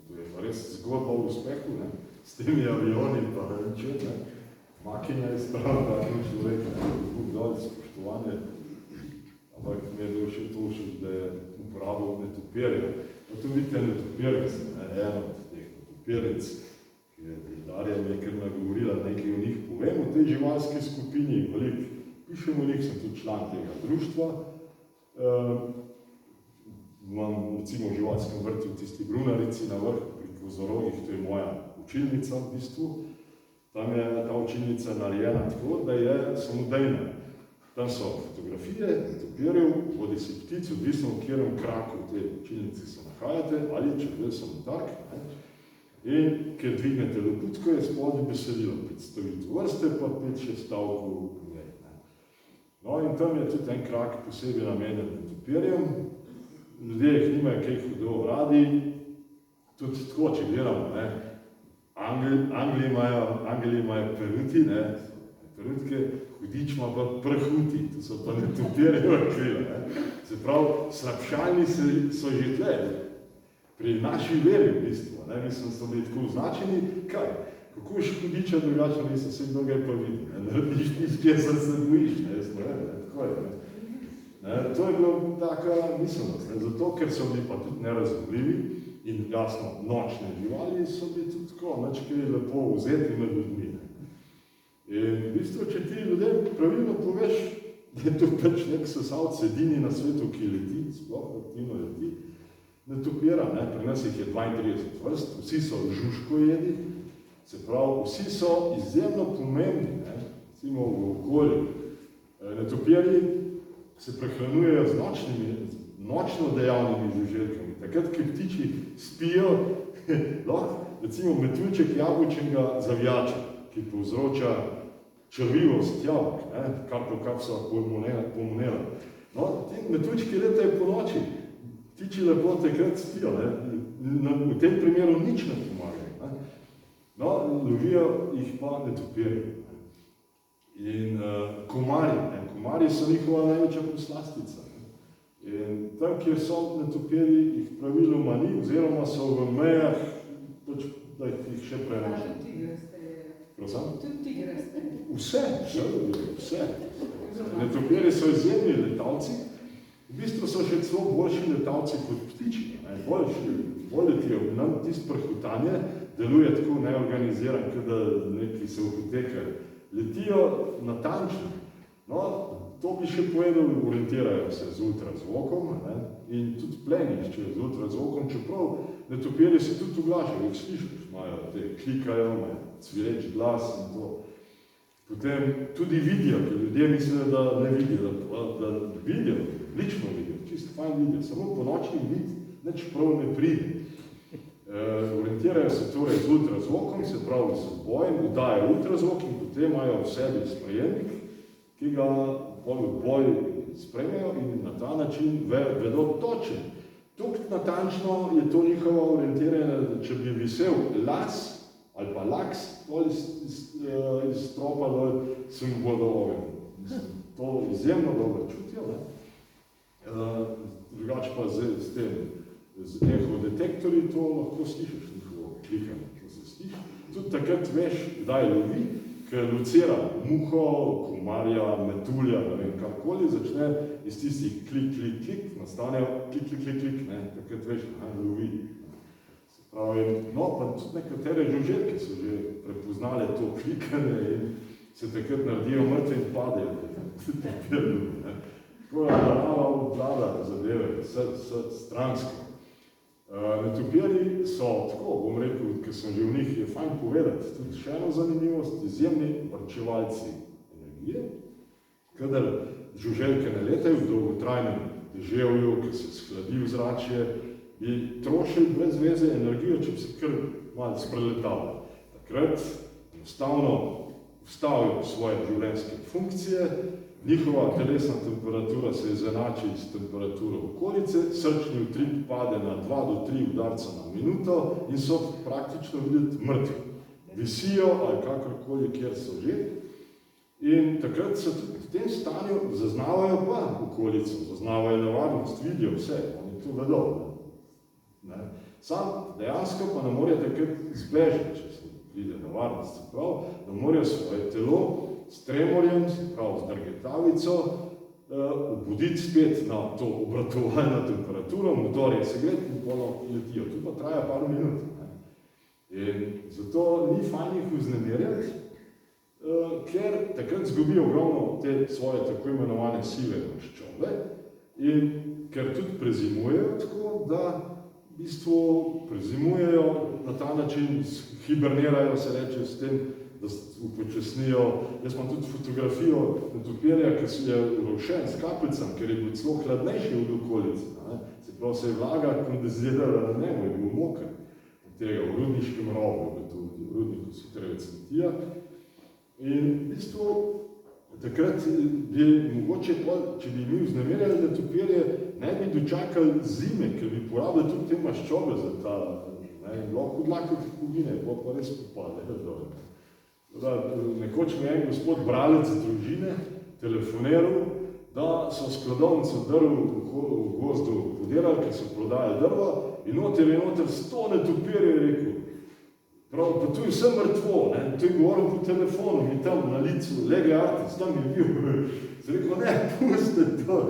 to je pa res zgodba o uspehu, ne, s temi avioni pa reče, ne, makinja je spravo takšnega človeka, ne, Bog dal spoštovanje, ampak mi je bil še to, da je uporabil netopirje. Pa tu vidite netopirjec, eno od teh netopirjec, ki je Darja mi je kar nagovorila, nekaj o njih povem, o tej živalski skupini, pišem o njih, sem tudi član tega društva, imam recimo v živalskem vrtu v tisti Brunarici na vrhu pri Kozorogih, to je moja učilnica v bistvu. Tam je ta učilnica narejena tako, da je samodejna. Tam so fotografije, netopirjev, bodi si ptic, odvisno v katerem kraku te učilnice se nahajate, ali če bil samo tak. In ker dvignete loputko, je spodaj besedilo predstavitev vrste, pa 5-6 stavkov v njej. No in tam je tudi en krak posebej namenjen netopirjem. Ljudje jih nimajo kaj hudo radi, tudi tako, če gledamo, ne. Angeli imajo peruti, ne, perutke, hudič ima pa prhuti, to so pa netopirjeva krila, ne. Se pravi, slabšalni so že tle, pri naši veri v bistvu, ne, mislim, so bili tako označeni, kaj? Kako je hudiča drugačno, mislim, se mnogo je pa vidi, ne, narediš nič, kjer se bojiš, ne, jaz ne vem, ne, tako je, ne. To je bila taka miselnost, zato ker so bili pa tudi nerazumljivi in jasno nočne živali so bili tudi tako, kaj lepo vzeti med ljudmi. In v bistvu, če ti ljudem pravilno poveš, da je to pač nek sesalc edini na svetu, ki leti, sploh aktivno leti, netopira, pri nas jih je 32 vrst, vsi so žužkojedi, se pravi, vsi so izjemno pomembni, recimo v okolju. Netopirji se prehranjujejo z nočno dejavnimi žuželkami. Takrat, ko ptiči spijo, lahko recimo metuljček jabolčnega zavijača, ki povzroča črvivost jabolk, kar po kapsa pulmonela. No, ti metuljčki letajo po noči, ptiči lepo takrat spijo, v tem primeru nič ne pomagajo. No, lovijo jih pa netopirji. In komarji so njihova največja poslastica. In tam, kjer so netopirji, jih praviloma ni, oziroma so v mejah, da jih še prenašajo. Tudi tigre ste. Prosim? Tudi tigre ste. Vse. Netopirji so izjemni letalci, v bistvu so še celo boljši letalci kot ptiči. Bolj letijo, nam tisto prhutanje deluje tako neorganiziran, kot da neki se opotekajo. Letijo natančno. No, to bi še povedal, orientirajo se z ultrazvokom, ne? In tudi plenišče z ultrazvokom, čeprav netopirji se tudi oglašajo, jih slišiš, imajo te klikajo, imajo cvileč glas in to. Potem tudi vidijo, ker ljudje mislijo, da ne vidijo, da vidijo, lično vidijo, čisto fajn vidijo, samo po nočni vid, nič prav ne pride. Orientirajo se torej z ultrazvokom, se pravi z bojem, dajo ultrazvok in potem imajo v sebi sprejemnik, ki ga boj spremljajo in na ta način vedo točen. Tukaj natančno je to njihovo orientiranje, da če bi visel las ali pa laks iz stropa dol, se mu bodo ogen. To izjemno dobro čutijo. Drugače pa z ehodetektorji to lahko slišiš, njihovo klikanje, ko se sliši. Tudi takrat veš, kdaj lovi, ker lucira muho, komarja, metulja, ne vem, karkoli, začne iz tistih klik, nastanejo klik, ne, takrat veš, lovi. Se pravi, no, pa tudi nekatere žuželke so že prepoznale to klikanje in se takrat naredijo mrtve in padejo. Tako je narava obvlada zadeve, stransko. Netopirji so, tako bom rekel, ker sem že v njih, je fajn povedati, tudi še eno zanimivost, izjemni varčevalci energije. Kadar žuželke ne letajo v dolgotrajnem deževju, ker se shladi vzračje, bi trošili brez veze energijo, če bi se kar malo spreletali. Takrat enostavno vstavijo svoje življenjske funkcije, njihova telesna temperatura se izenači s temperaturo okolice, srčni utrip pade na 2 do 3 udarca na minuto in so praktično videti mrtvi. Visijo ali kakorkoli, kjer so že. In takrat se v tem stanju zaznavajo pa okolico, zaznavajo nevarnost, vidijo vse, oni to vedo. Ne? Sam dejansko pa ne morajo takrat zbežiti, če se pride nevarnost. Se pravi, da morajo svoje telo s tremorjem, se pravi z drgetavico, obuditi spet na to obratovalno temperaturo, motor je segret in polo letijo. Tu pa traja par minut. In zato ni fajn jih vznemirjati, ker takrat zgubijo ogromno te svoje tako imenovane sive maščobe in ker tudi prezimujejo tako, da v bistvu prezimujejo na ta način, hibernirajo se reče s tem, da upočasnijo. Jaz imam tudi fotografijo netopirja, ki se je urošen s kapljicam, ker je bil celo hladnejši od okolice. Se pravi, se je vlaga kondenzirala na njemu, je bil moker od tega v rudniškem rovu, v rudniku Sutreje Cvetija. In v bistvu takrat bi mogoče, če bi mi vznemirjali netopirje, ne bi dočakali zime, ker bi porabili tudi te maščobe za ta, lahko dlako pogine, pa res popade. Nekoč mi je en gospod bralec družine telefoniral, da so skladovnico drv v gozdu podirali, ker so prodajali drva in noter 100 netopirjev, je rekel. Prav, pa tu je vse mrtvo, ne? Tu je govoril po telefonu, mi tam na licu, lege artis, tam je bil. Se rekel, ne, puste to,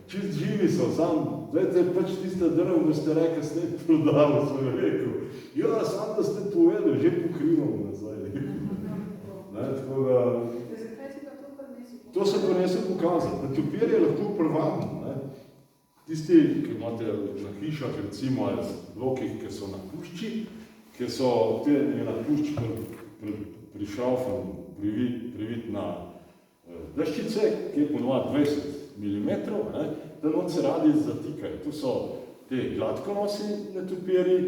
čist živi so, sam, dajte pač tiste drv, da ste rekli, ste prodali, sem rekel. Ja, sam da ste povedali, že pokrivamo nazaj. Tako da, to se pa ne se pokazati. Netopirje je lahko privabno. Tisti, ki imate na hišah, recimo, ali blokih, ki so na pušči, ki so te na pušči prišraufan, privit na deščice, ki je ponovno 20 mm, da not se radi zatikajo. Tu so te gladkonosni netopirji,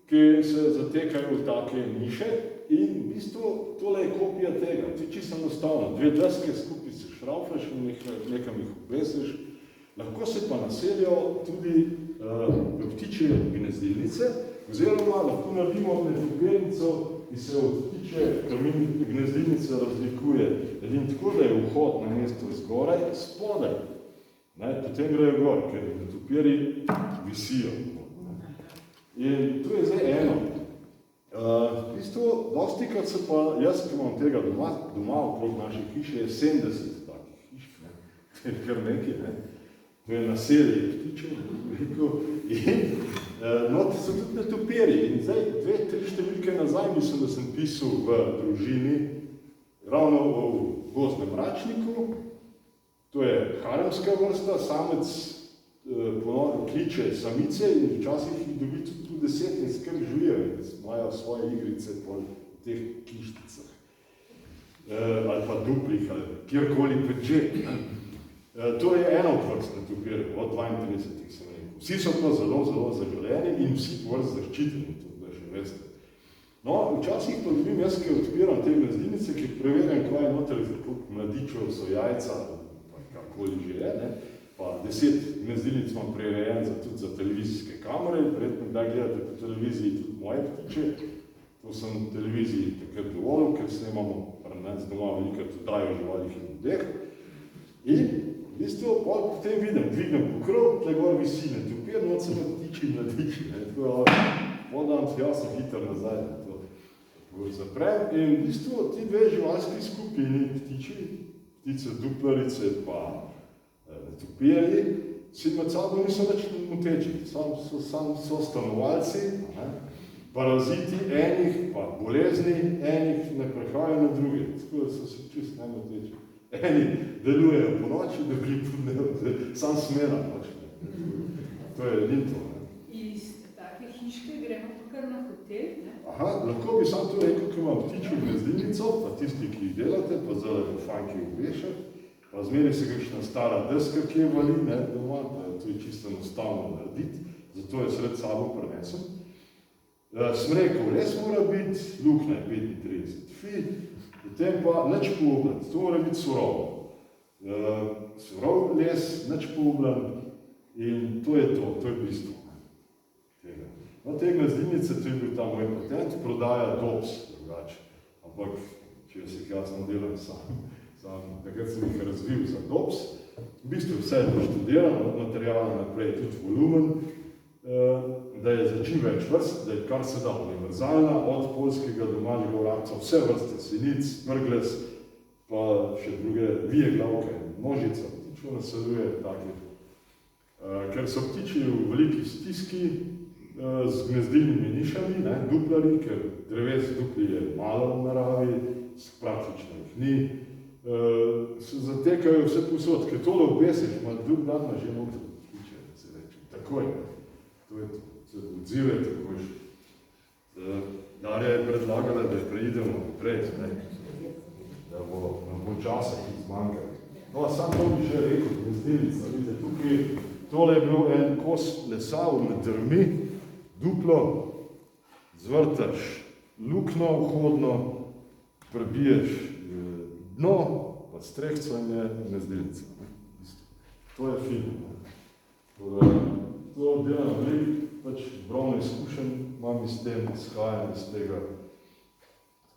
ki se zatekajo v take niše. In v bistvu tole je kopija tega, ti čisto enostavno, 2 deske skupaj se šraufaš in nekam jih obvesiš. Lahko se pa naselijo tudi v ptičje gnezdilnice, oziroma lahko naredimo netopirnico, ki se od ptičje gnezdilnice razlikuje. Edin tako, da je vhod na mesto zgoraj, spodaj. Potem grejo gor, ker netopirji visijo. In tu je zdaj eno. V bistvu, dosti krat se pa, jaz, ki imam tega doma okrog naše hiše, je 70 takih hiš, to je kar nekaj, to je naselje ptičev, in noti so tudi netopirji. In zdaj 2-3 številke nazaj, mislim, da sem pisal v družini, ravno v gozdnem mračniku, To je haremska vrsta, samec kliče samice in včasih jih dobi tudi 10 in skrb živijo, imajo svoje igrice po teh kišticah. Ali pa duplih, ali kjerkoli peče. To je ena od vrst netopirjev, od 32 sem rekel. Vsi so pa zelo, zelo zaželeni in vsi vrst zaščiteni, tudi da še veste. No, včasih pa dobim jaz, ki odpiram te gnezdinice, ki preverjam, kaj je noter, koliko mladičev so jajca, pa kakoli že je, ne? Pa 10 gnezdinic imam prirejen tudi za televizijske kamere, verjetno kdaj gledate po televiziji tudi moje ptiče. To sem televiziji takrat dovolil, ker snemamo z doma velikrat oddajo živalih in ljudeh. In v bistvu potem vidim, dvignem pokrov, tle gor visi netopir, noč se me ptiči mladiči. Podam si jaz hitro nazaj, to zaprem. In v bistvu ti dve živalski skupini ptice duplarice pa netopirji, si med sabo niso več moteči, so stanovalci, paraziti enih, pa bolezni enih ne prehajajo na druge, tako da so si čist nemoteči. Eni delujejo po noči, drugi podnevajo, sam smera noč. To je linto. Iz take hiške gremo pa kar na hotel, ne? Aha, lahko bi sam to rekel, ko imam ptičjo gnezdilnico, pa tisti, ki jih delate, pa zdaj po fajnki obešati. Pa zmeri se kakšna stara deska, ki je vali, ne, doma, to je čisto enostavno narediti, zato je sred sabo prinesem. Smrekov les mora biti, luknja je 35 fi, potem pa nič pooblan, to mora biti surovo. Surov les, nič pooblan in to je bistvo tega. No, te gnezdilnice, to je bil ta moj patent, prodaja DOPS, drugače, ampak če jaz jih jasno delam sam. Takrat sem jih razvil za DOPS. V bistvu vse je doštudiran, od materiala naprej tudi volumen, da je za čim več vrst, da je kar se da univerzalna, od poljskega do malega vrabca, vse vrste sinic, mrgles, pa še druge vijeglavke, množica ptičev naseljuje takih. Ker so ptiči v veliki stiski z gnezdilnimi nišami, duplari, ker dreves dupli je malo v naravi, praktično jih ni, se zatekajo vse posod, ker tole obesiš, ima drug dan že noter ptiče, da se reče. Takoj, to je to, se odzive takoj. Darja je predlagala, da preidemo naprej, da bo časa, ki zmanjka. No, sam to bi že rekel, gnezdilnica, vidite, tukaj, tole je bil en kos lesa v drmi, duplo, zvrtaš lukno vhodno, prebiješ dno, pa strehcanje gnezdilnica. To je film. To delam veliko, pač bromno izkušen, imam iz tem, izhajam iz tega.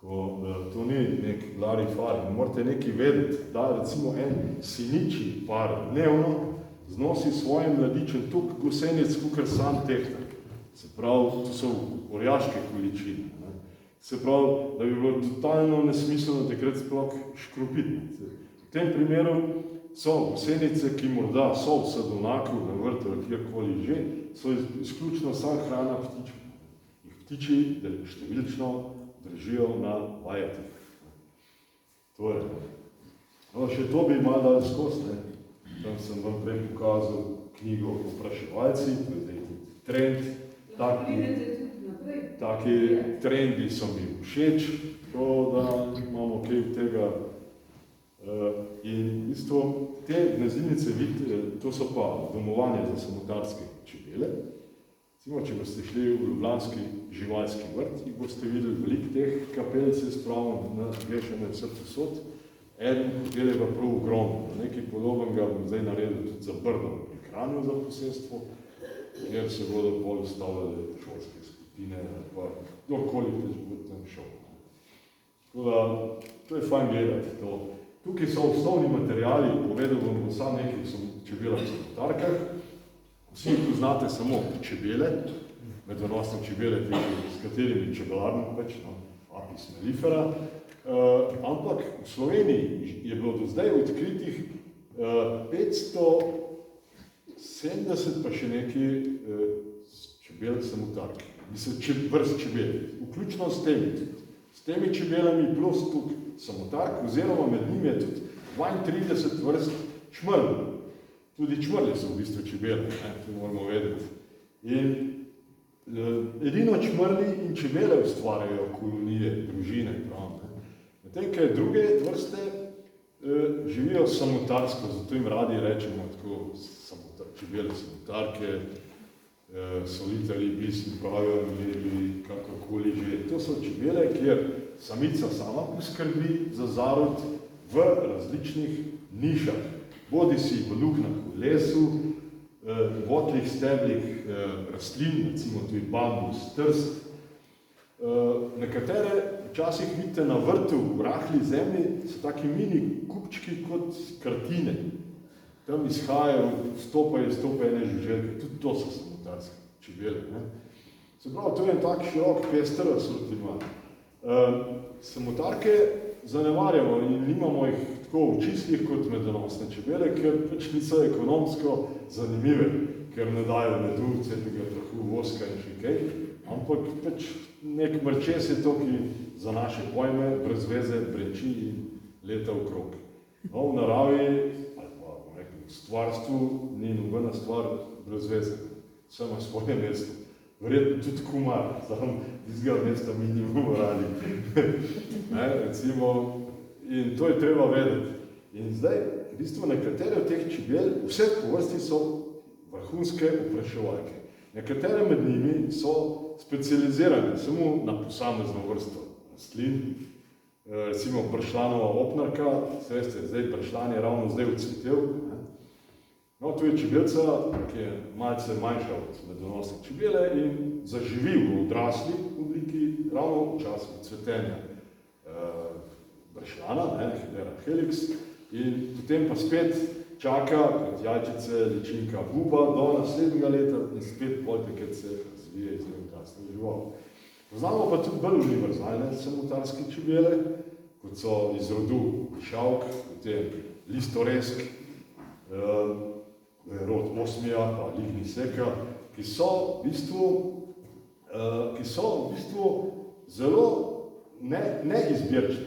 To ni nek larifari, morate nekaj vedeti, da recimo en siniči par dnevno znosi svojim mladičem tuk gosenic, kukor sam tehta. Se pravi, to so orjaške količine. Se pravi, da bi bilo totalno nesmiselno takrat sploh škropiti. V tem primeru so gosenice, ki morda so v sadonaku, na vrtu ali kjerkoli že, so izključno sam hrana ptičev. Jih ptiči številčno držijo na vajetih. To je. No, še to bi malo dali skozi, tam sem vam prej pokazal knjigo Opraševalci, to je zdaj trend, taki trendi so mi všeč, to da imamo kaj tega. In v bistvu te gnezdilnice, vidite, to so pa domovanje za samotarske čebele. Recimo, če boste šli v ljubljanski živalski vrt, jih boste videli veliko teh kapel, se spravno nagešene vse posod. Eden hotel je pa prav ogromno. Nekaj podobnega bom zdaj naredil tudi za Brdo pri Kranju za posestvo, kjer se bodo pol ustavljali šolske skupine, pa kdorkoli bo tam šel. Tako da, to je fajn gledati to. Tukaj so osnovni materiali, povedal bom sam nekaj, so čebela v samotarkah. Vsi poznate samo čebele, medonosne čebele, s katerimi čebelarno pač, Apis mellifera. Ampak v Sloveniji je bilo do zdaj odkritih 570 pa še nekaj čebel samotark. Mislim, vrst čebel, vključno s temi čebelami plus tukaj samotark, oziroma med njimi je tudi 32 vrst čmrlj. Tudi čmrlji so v bistvu čebele, to moramo vedeti. In edino čmrlji in čebele ustvarjajo kolonije, družine. Medtem, kaj druge vrste živijo samotarsko, zato jim radi rečemo tako čebele samotarke, solitari, bisni, pravijo, ali kakorkoli že. To so čebele, kjer samica sama poskrbi za zarod v različnih nišah. Bodi si v luknjah v lesu, votlih steblih rastlin, recimo tudi bambus, trst. Nekatere včasih vidite na vrtu v rahli zemlji, so taki mini kupčki kot kartine. Tam izhajajo, stopajo ene žuželke, tudi to so samotarske čebele. Se pravi, to je en tak širok pester asortiman. Samotarke zanemarjamo in nimamo jih tako v čislih kot medonosne čebele, ker pač niso ekonomsko zanimive, ker ne dajo medu, cvetnega prahu, voska in še kaj, ampak pač nek mrčes je to, ki za naše pojme brez veze brenči in leta okrog. No, v naravi ali pa v nekem stvarstvu ni nobena stvar brez veze, vse ima svoje mesto. Verjetno tudi kumar, samo tistega mesta mi nimamo radi. Recimo, in to je treba vedeti. In zdaj, v bistvu nekatere od teh čebel, vse po vrsti so vrhunske opraševalke. Nekatere med njimi so specializirane samo na posamezno vrsto rastlin. Recimo bršljanova opnarka, veste, zdaj bršljan je ravno zdaj odcvetel. No, tu je čebelca, ki je malce manjša od medonosne čebele in zaživi v odrasli obliki ravno v času cvetenja bršljana, Hedera helix, in potem pa spet čaka kot jajčice, ličinka buba do naslednjega leta in spet potem se razvije iz odrasle živali. Poznamo pa tudi bolj univerzalne samotarske čebele, kot so iz rodu šavk, potem listoresk, rod osmija, pa ligni seka, ki so v bistvu zelo neizbirčne.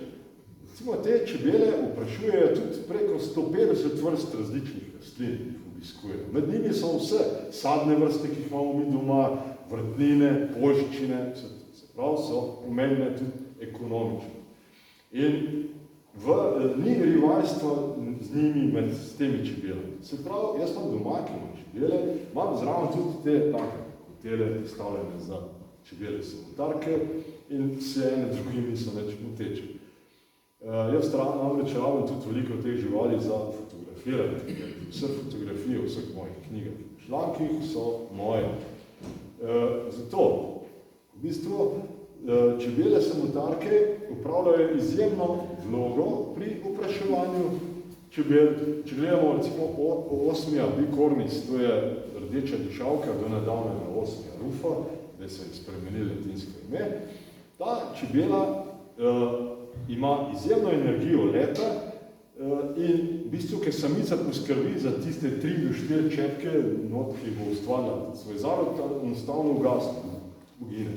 Recimo, te čebele oprašujejo tudi preko 150 vrst različnih rastlin, ki jih obiskujejo. Med njimi so vse sadne vrste, ki jih imamo mi doma, vrtnine, poljščine, se pravi, so pomembne tudi ekonomično. In ni rivalstva z njimi s temi čebelami. Se pravi, jaz imam doma, ki imam čebele, imam zraven tudi te take hotele postavljene za čebele samotarke in vse ene drugim niso več moteče. Jaz namreč rabim tudi veliko teh živali za fotografiranje. Vse fotografije v vseh mojih knjigah in člankih so moje. Zato, v bistvu, čebele samotarke upravljajo izjemno vlogo pri opraševanju čebel. Če gledamo recimo osmija bicornis, to je rdeča dišavka, do nedavnega osmija rufa, zdaj so jih spremenili latinsko ime. Ta čebela ima izjemno energijo leta in v bistvu, ker samica poskrbi za tiste 3 do 4 čepke, ki bo ustvarila svoj zarod, enostavno ugine.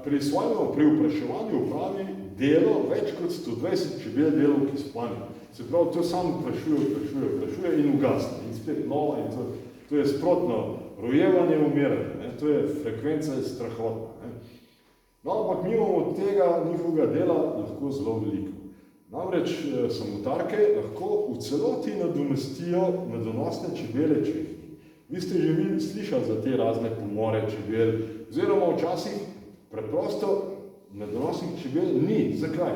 Pri opraševanju upravi delo več kot 120 čebel delovk iz planja. Se pravi, to samo oprašuje in ugasne. In spet nova in to je sprotno rojevanje, umiranje. To je frekvenca strahotna. No, ampak mi imamo od tega njihovega dela lahko zelo veliko. Namreč samotarke lahko v celoti nadomestijo medonosne čebele, če jih ni. Vi ste že slišali za te razne pomore čebel, oziroma včasih preprosto medonosnih čebel ni. Zakaj?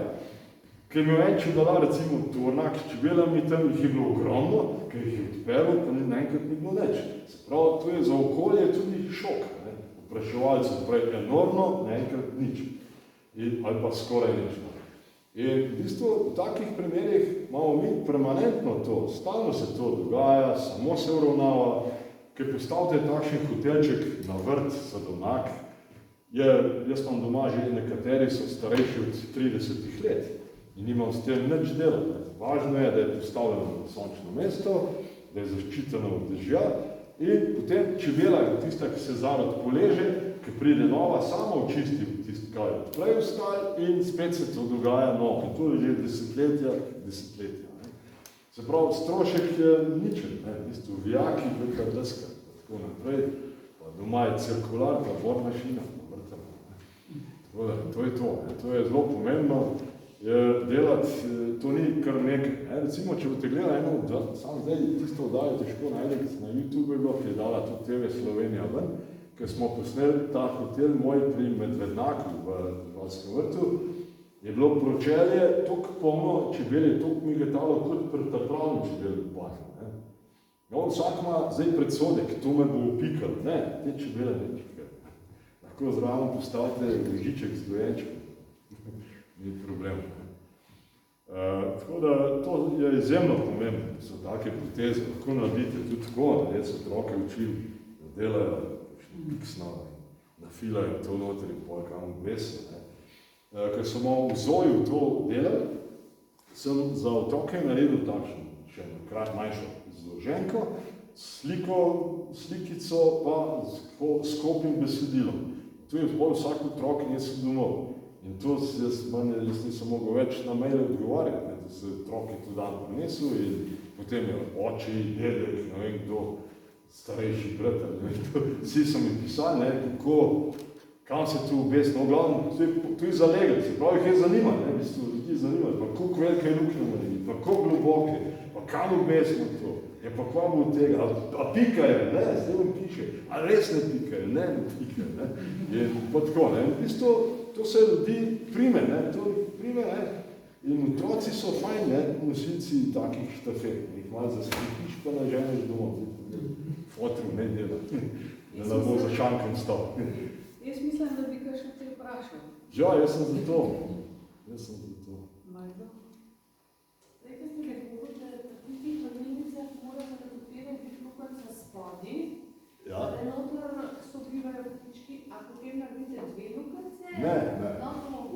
Ker je imel en čudolar, recimo tovornjak s čebelami, tam jih je bilo ogromno, ker jih je odperil, pa naenkrat ni bilo več. Se pravi, to je za okolje tudi šok. Opraševalcev prej enormno, naenkrat nič. Ali pa skoraj nič. In v bistvu v takih primerih imamo mi permanentno to, stalno se to dogaja, samo se uravnava, ker postavite takšen hotelček na vrt, sadovnjak, jaz imam doma že nekateri so starejši od 30 let in nimam s tem nič dela. Važno je, da je postavljeno na sončno mesto, da je zaščiteno od dežja in potem čebela je tista, ki se zarod poleže, ki pride nova, sama očisti tisto, kaj je odprej vstal in spet se to dogaja novo. In to je že desetletja. Se pravi, strošek je ničen, ne, v bistvu vijaki, velika deska, tako naprej, pa doma je cirkularka, bormašina, pa vrtamo. Tako da, to je to, ne, to je zelo pomembno, delati, to ni kar nekaj. Recimo, če boste gledali eno, sam zdaj tisto oddajo težko najdete na YouTube, ki je dala tudi TV Slovenija ven, ker smo posneli ta hotel moj pri Medvednaku v Valskem vrtu, je bilo pročelje toliko polno čebelje, toliko migetalo kot pri tapravnem čebelju bažu. No, vsak ima zdaj predsodek, to me bo upikal. Ne, te čebele ne pikajo. Lahko zraven postavite ležiček z dojenčkom. Ni problem. Tako da to je izjemno pomembno, so take poteze. Lahko naredite tudi tako, da so otroke učili, da delajo piksno, nafilajo to noter in pol kam obesijo. Ker smo v Zoju to delali, sem za otroke naredil takšno, še enkrat manjšo izloženko, slikico pa s kopim besedilom. Tu je bolj vsak otrok nesel domov. In to jaz nisem mogel več na maile odgovarjati, da se otroke tu dan prinesel in potem je oči, dedek, ne vem kdo, starejši brat, vsi so mi pisali, kako kam se tu obesno, v glavnem, tu je zalegel, se pravi, jih je zanimalo, v bistvu ljudi zanimalo, pa koliko velike luknje naredi, pa koliko globoke, pa kam obesno to, je pa kva bo od tega, a pikajo, ne, zdaj vam piše, a res ne pikajo, ne pikajo, ne, in pa tako, ne, v bistvu, to se ljudi prime, ne, in otroci so fajn, ne, nosilci takih štafet, jih malo zaskripiš, pa naženeš domov, fotru ne dela, da ne bo za šankom stal. Jaz mislim, da bi kaj še te vprašal. Ja, jaz sem za to. Majdo? Zdaj, ko ste govorili, da pri tih hladilnicah moramo nakupirati biti lukenca spodnji, da noter sobivajo ptički, a potem naredite dve lukence? Ne.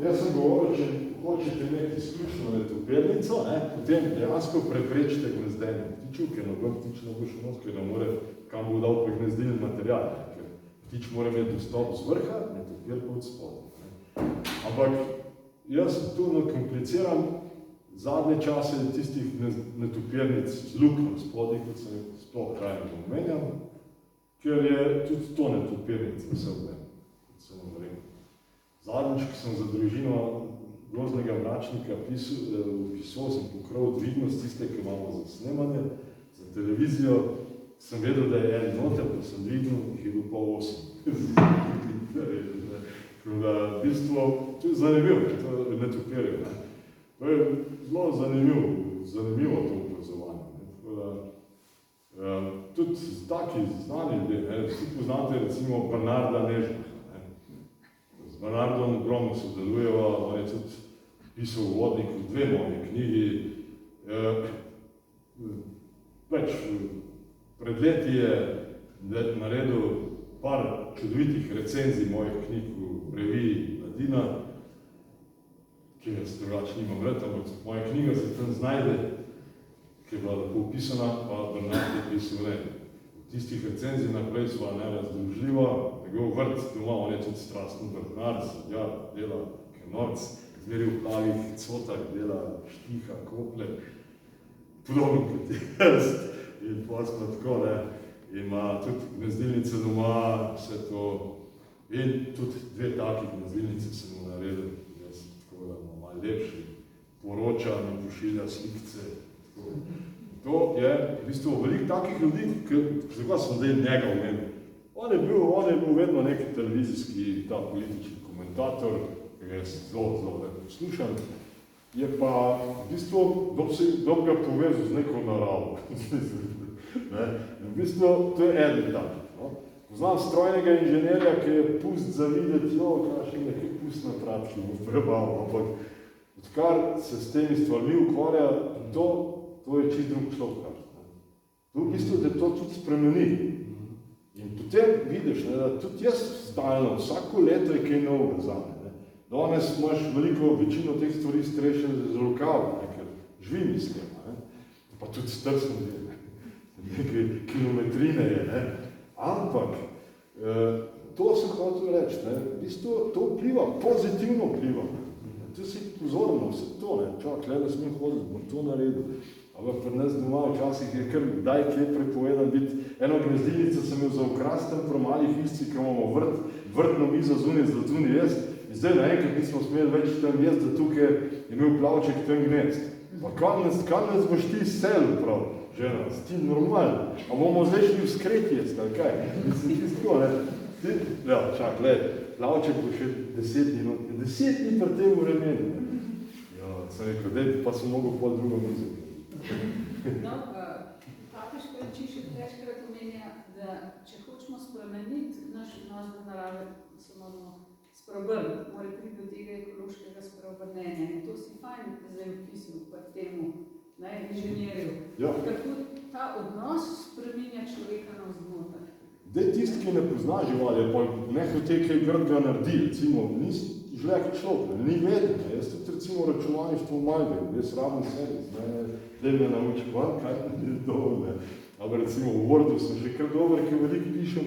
Jaz sem govoril, če hočete imeti izključno netopirnico, potem dejansko preprečite gnezdenje ptičev, ker noben ptič ne bo šel not, ker ne more, kam bo dal pregnezdilni material. Ptič mora imeti dostop z vrha, netopir pa od spodaj. Ampak jaz tu nakompliciram zadnje čase tistih netopirnic z luknjo spodaj, kot sem sploh krajno omenjam, ker je tudi to netopirnica vse vme, kot sem vam rekel. Zadnjič, ko sem za družino groznega mračnika pisal, sem pokrov dvignost tiste, ki imamo za snemanje, za televizijo, sem vedel, da je en noter, pa sem dvignil, jih je bil pa 8. V bistvu, to je zanimivo, to je netopirje. To je zelo zanimivo to opazovanje. Tudi taki znani ljudje, vsi poznate recimo Bernarda Nežnaha. Z Bernardom ogromno sodelujeva, on je tudi pisal uvodnik v 2 moje knjigi. Pred leti je naredil par čudovitih recenzij mojih knjig v reviji Mladina, ki jaz drugače nimam rad, ampak moja knjiga se tam znajde, ki je bila lepo opisana, pa Bernard je pisal ne. V tistih recenzij naprej sva nerazdružljiva, njegov vrt doma, on je tudi strasten vrtnar, sadjar, dela norc, zmeri v plavih cotah, dela štiha, kople, podobno kot jaz. In pa smo tako, ne, ima tudi gnezdilnice doma, vse to, in tudi 2 takih gnezdilnice sem mu naredil, jaz tako, da ima malo lepši, poroča, mi pošilja slikice, tako. To je v bistvu veliko takih ljudi, zakaj sem zdaj njega omenil. On je bil vedno neki televizijski, ta politični komentator, ki je zelo poslušan, je pa v bistvu dobro povezal z neko naravo. V bistvu to je eden takih. Poznam strojnega inženirja, ki je pust za videti, kakšen nekaj pust na tratki mu prebavil, ampak odkar se s temi stvarmi ukvarja, to je čist drug človek. V bistvu, da to tudi spremeni. In potem vidiš, da tudi jaz stalno, vsako leto je kaj novega zame. Danes imaš veliko večino teh stvari strešen z rokava, ker živim iz tega, pa tudi strsno del, nekaj kilometrine je. Ampak, to sem hotel reči, v bistvu to vpliva, pozitivno vpliva. tu si pozoren na vse to, ne, čak, ne smem hoditi, bom to naredil. Ampak pri nas doma včasih je kar daj kje prepovedan biti. Eno gnezdilnico sem imel za okrasten pro malih isci, ki imamo vrtno mizo zunaj za tuni jesti. In zdaj naenkrat nismo smeli več tam jesti, zato ker je imel plavček tam gnezd. Pa kam nas boš ti selil, prav, žena, si ti normalno. A bomo zdaj šli v skret jesti, ali kaj? Mislim, ti tako, ne? Ja, čak, plavček bo še 10 dni, 10 dni pri tem vremenu. Ja, sem rekel, dej, pa sem mogel pol drugo mizo. No, papež Frančišek večkrat omenja, da če hočemo spremeniti naš odnos do narave, se moramo spreobrniti, mora priti do tega ekološkega spreobrnenja. In to si fajn zdaj opisal pa temu, ne, inženirju. Ja. Kako ta odnos spreminja človeka na vznoter. Dej tisti, ki ne pozna živali, pa nekaj te, ki je grdega naredi, recimo, nisi žlek človek, ni veden. Jaz tudi recimo računalništvo malo vem, jaz rabim servis, da me nauči van, kaj je dovolj. Ampak recimo v Wordu sem že kar dober, ki veliko pišem,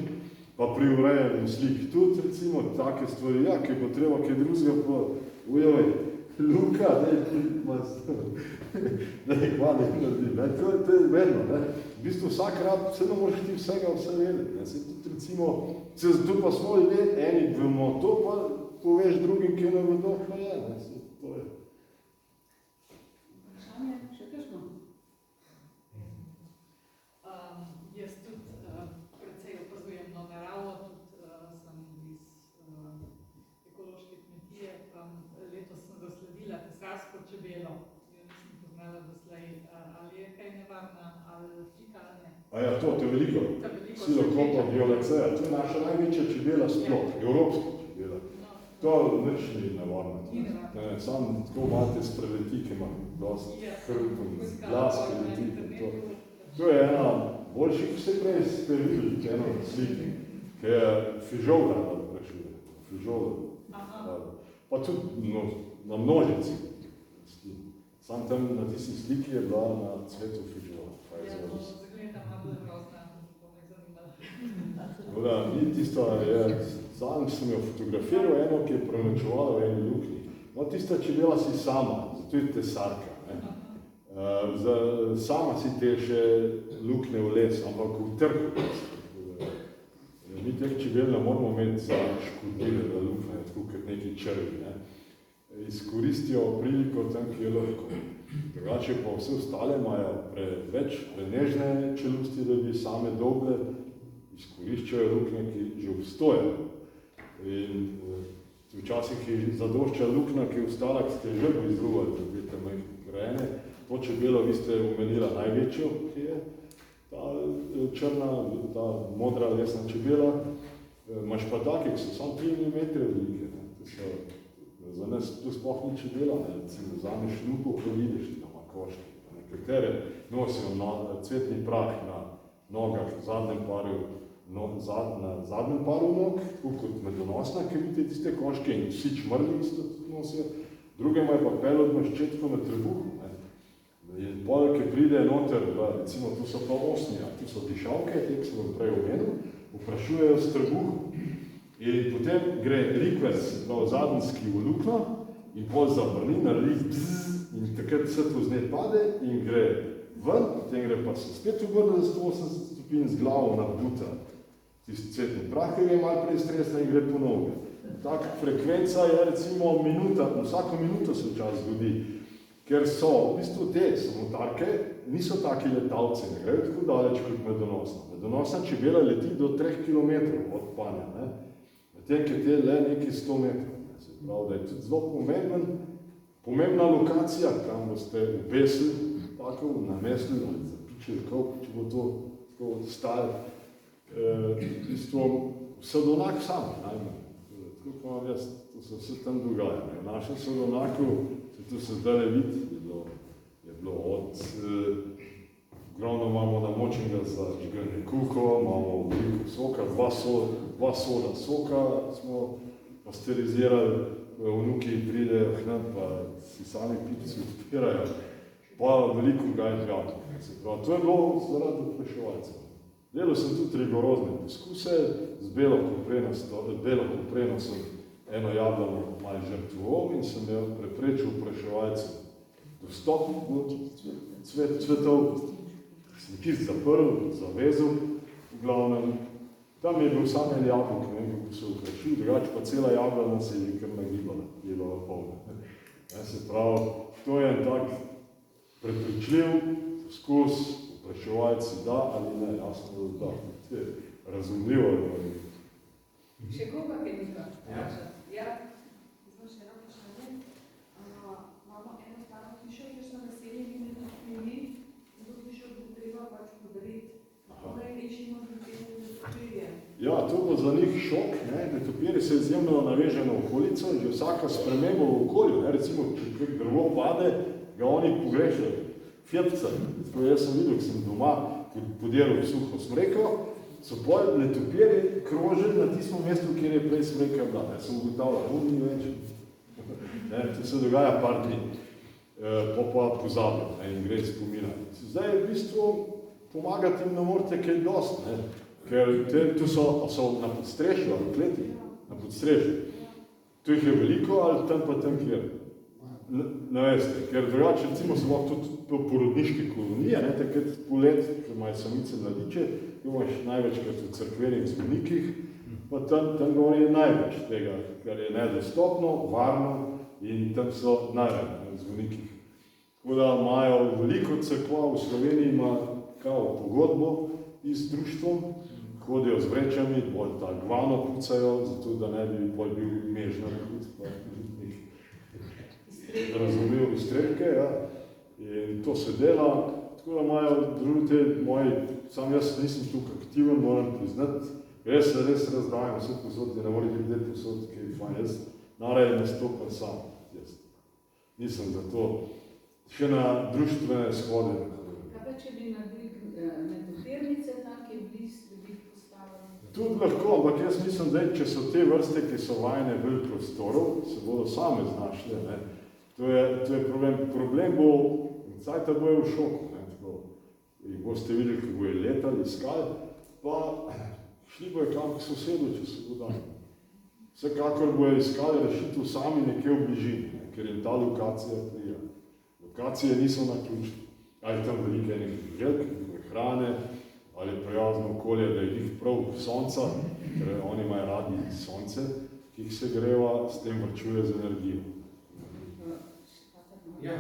pa pri urejanju slik tudi recimo take stvari, ja, ki bo treba kaj drugega, pa ujoj, Luka, daj hvali naredi, to je vedno, ne. V bistvu vsak rad, vse ne moraš ti vsega vse vedeti, ne. Se tudi recimo, se tu pa smo ljudje, eni vemo to, pa poveš drugim, ki ne vedo, pa je, ne, se to je. Vprašanje, še kakšno? Jaz tudi precej opazujem naravo, tudi sem iz ekološke kmetije, letos sem zasledila tesarsko čebelo, jo nisem poznala doslej, ali je kaj nevarna, ali fika, ali ne. A ja, to je veliko, Psilocopa violacea, to je naša največja čebela sploh, evropska čebela. To nič ni nevarno. Sam tako imate spreleti, ki ima dosti hrbtom, glas, ki leti. To je ena boljših, vse prej ste videli, eno sliki, ki je fižola, vprašuje. Fižola. Pa tudi na množici. Sam tam na tisti sliki je bila na cvetu fižola. Ja, to zagledam, malo grozna, to me zanimalo. Tako da, ni tisto, zadnjič sem jo fotografiral, eno, ki je prenočevala v eni luknji. No, tista čebela si sama, zato je tesarka. Sama si teše luknje v les, ampak v trhu. Mi teh čebel ne moramo imeti za škodljive luknje, tako kot neki črvi. Izkoristijo priliko tam, ki je lahko. Drugače pa vse ostale imajo prenežne čelusti, da bi same doble izkoriščajo luknje, ki že obstojajo. In včasih je zadošča luknja, ki je ostala, ki ste že izruvali, da bi tam grajene. To čebelo vi ste omenila največjo, ki je ta črna, ta modra lesna čebela. Imaš pa take, ki so samo 3 mm velike. Za nas to sploh ni čebela, recimo vzameš lupo, ko vidiš, da ima koške. Nekatere nosijo cvetni prah na nogah, na zadnjem paru nog, tako kot medonosna, ki vidite tiste koške in vsi čmrli isto nosijo. Druge imajo pa pelod maščetko na trebuhu. In pol, ki pride noter, recimo tu so pa osnija, tu so dišavke, te, ki sem vam prej omenil, vprašujejo s trebuhom. In potem gre rikvers zadnjski v lukno in pol zabrni, naredi bzz, in takrat vse to z njej pade in gre ven, potem gre pa se spet obrne za 180 stopinj z glavo nadbuta. Tisti cvetni prah, ki je malo prej stresna in gre po noge. Taka frekvenca je recimo minuta, vsako minuto se včasih zgodi, ker so v bistvu te samotarke, niso taki letalci, ne grejo tako daleč kot medonosna. Medonosna čebela leti do 3 km od panja, medtem ki te le nekaj 100 metrov. Se pravi, da je tudi zelo pomembna lokacija, kam boste obesili, tako namestili ali zapičili kov, če bo to tako stajalo. V bistvu sadonak sam, najmanj. Tako pa vam jaz, to se vse tam dogaja. V našem sadonaku, tu se zdaj vidi, je bilo od ogromno imamo namočenega za žganje kuho, imamo veliko soka, dva soda soka smo pasterizirali, vnuki pridejo k nam, pa si sami pici odpirajo, pa veliko gajt. To je bilo zaradi opraševalcev. Delal sem tudi rigorozne poskuse, z belo kopreno sem eno jablano malo žrtvoval in sem jo preprečil vpraševalcem dostop do cvetov, sem čist zaprl, zavezal, v glavnem. Tam je bil sam en jablok, ne vem, kako se vprašil, drugače pa cela jablana se je kar nagibala, je bila polna. Se pravi, to je en tak prepričljiv poskus, vpraševalci da ali ne, jasno da. To je razumljivo. Še koga je nekaj? Ja. Zdaj še eno vprašanje. Imamo eno staro hišo, kjer smo naseljeni med ljudmi, in to hišo bo treba pač podariti. Kaj rečimo z ljudmi netopirje? Ja, to bo za njih šok, ne? Netopirji se izjemno naveže na okolico, že vsaka sprememba v okolju, ne? Recimo, če drvo pade, ga oni pogrešajo. Fjepca, jaz sem videl, ko sem doma podiral suho smreko, so pol netopirji krožili na tistem mestu, kjer je prej smreka bila. Jaz sem ugotavljal, ni več. To se dogaja par dni, pa pozabil in gre spominati. Zdaj v bistvu pomagati jim ne morate kaj dosti, ne? Ker tu so na podstrešju ali kleti, na podstrešju. Tu jih je veliko ali tam pa tam kjer. Ne veste, ker drugače recimo so lahko tudi porodniške kolonije, ne, takrat polet, ker imajo samice mladiče, tu imaš največkrat v cerkvenih zvonikih, pa tam gori je največ tega, ker je nedostopno, varno in tam so največ v zvonikih. Tako da imajo veliko cerkva v Sloveniji, ima kao pogodbo z društvom, hodijo z vrečami, bolj ta gvano pucajo, zato da ne bi bolj bil mežnar hud, pa razumel iztrebke, ja. In to se dela, tako da imajo drugi moji, sam jaz nisem tukaj aktiven, moram priznati, res razdajam vse posod, da ne moram biti posod, ki je fajn, jaz naraj nastopam sam, jaz nisem za to, še na društvene shode. Kaj pa, če bi naredili netopirnice, take bliz, da bi postavili? Tudi lahko, ampak jaz mislim, da če so te vrste, ki so vajene veliko prostorov, se bodo same znašle, ne. To je problem. Problem bo, cajta bojo v šoku, ne, tako. In boste videli, kako bojo letali, iskali, pa šli bojo kam k sosedu, če se bo dali. Vsekakor bojo iskali rešitev sami nekje v bližini, ne, ker jim ta lokacija prija. Lokacije niso naključne. Ali tam velike nekih želk, hrane, ali prijazno okolje, da je jih prav sonca, ker oni imajo radi sonce, ki jih se greva, s tem vrčuje z energijo. Ja,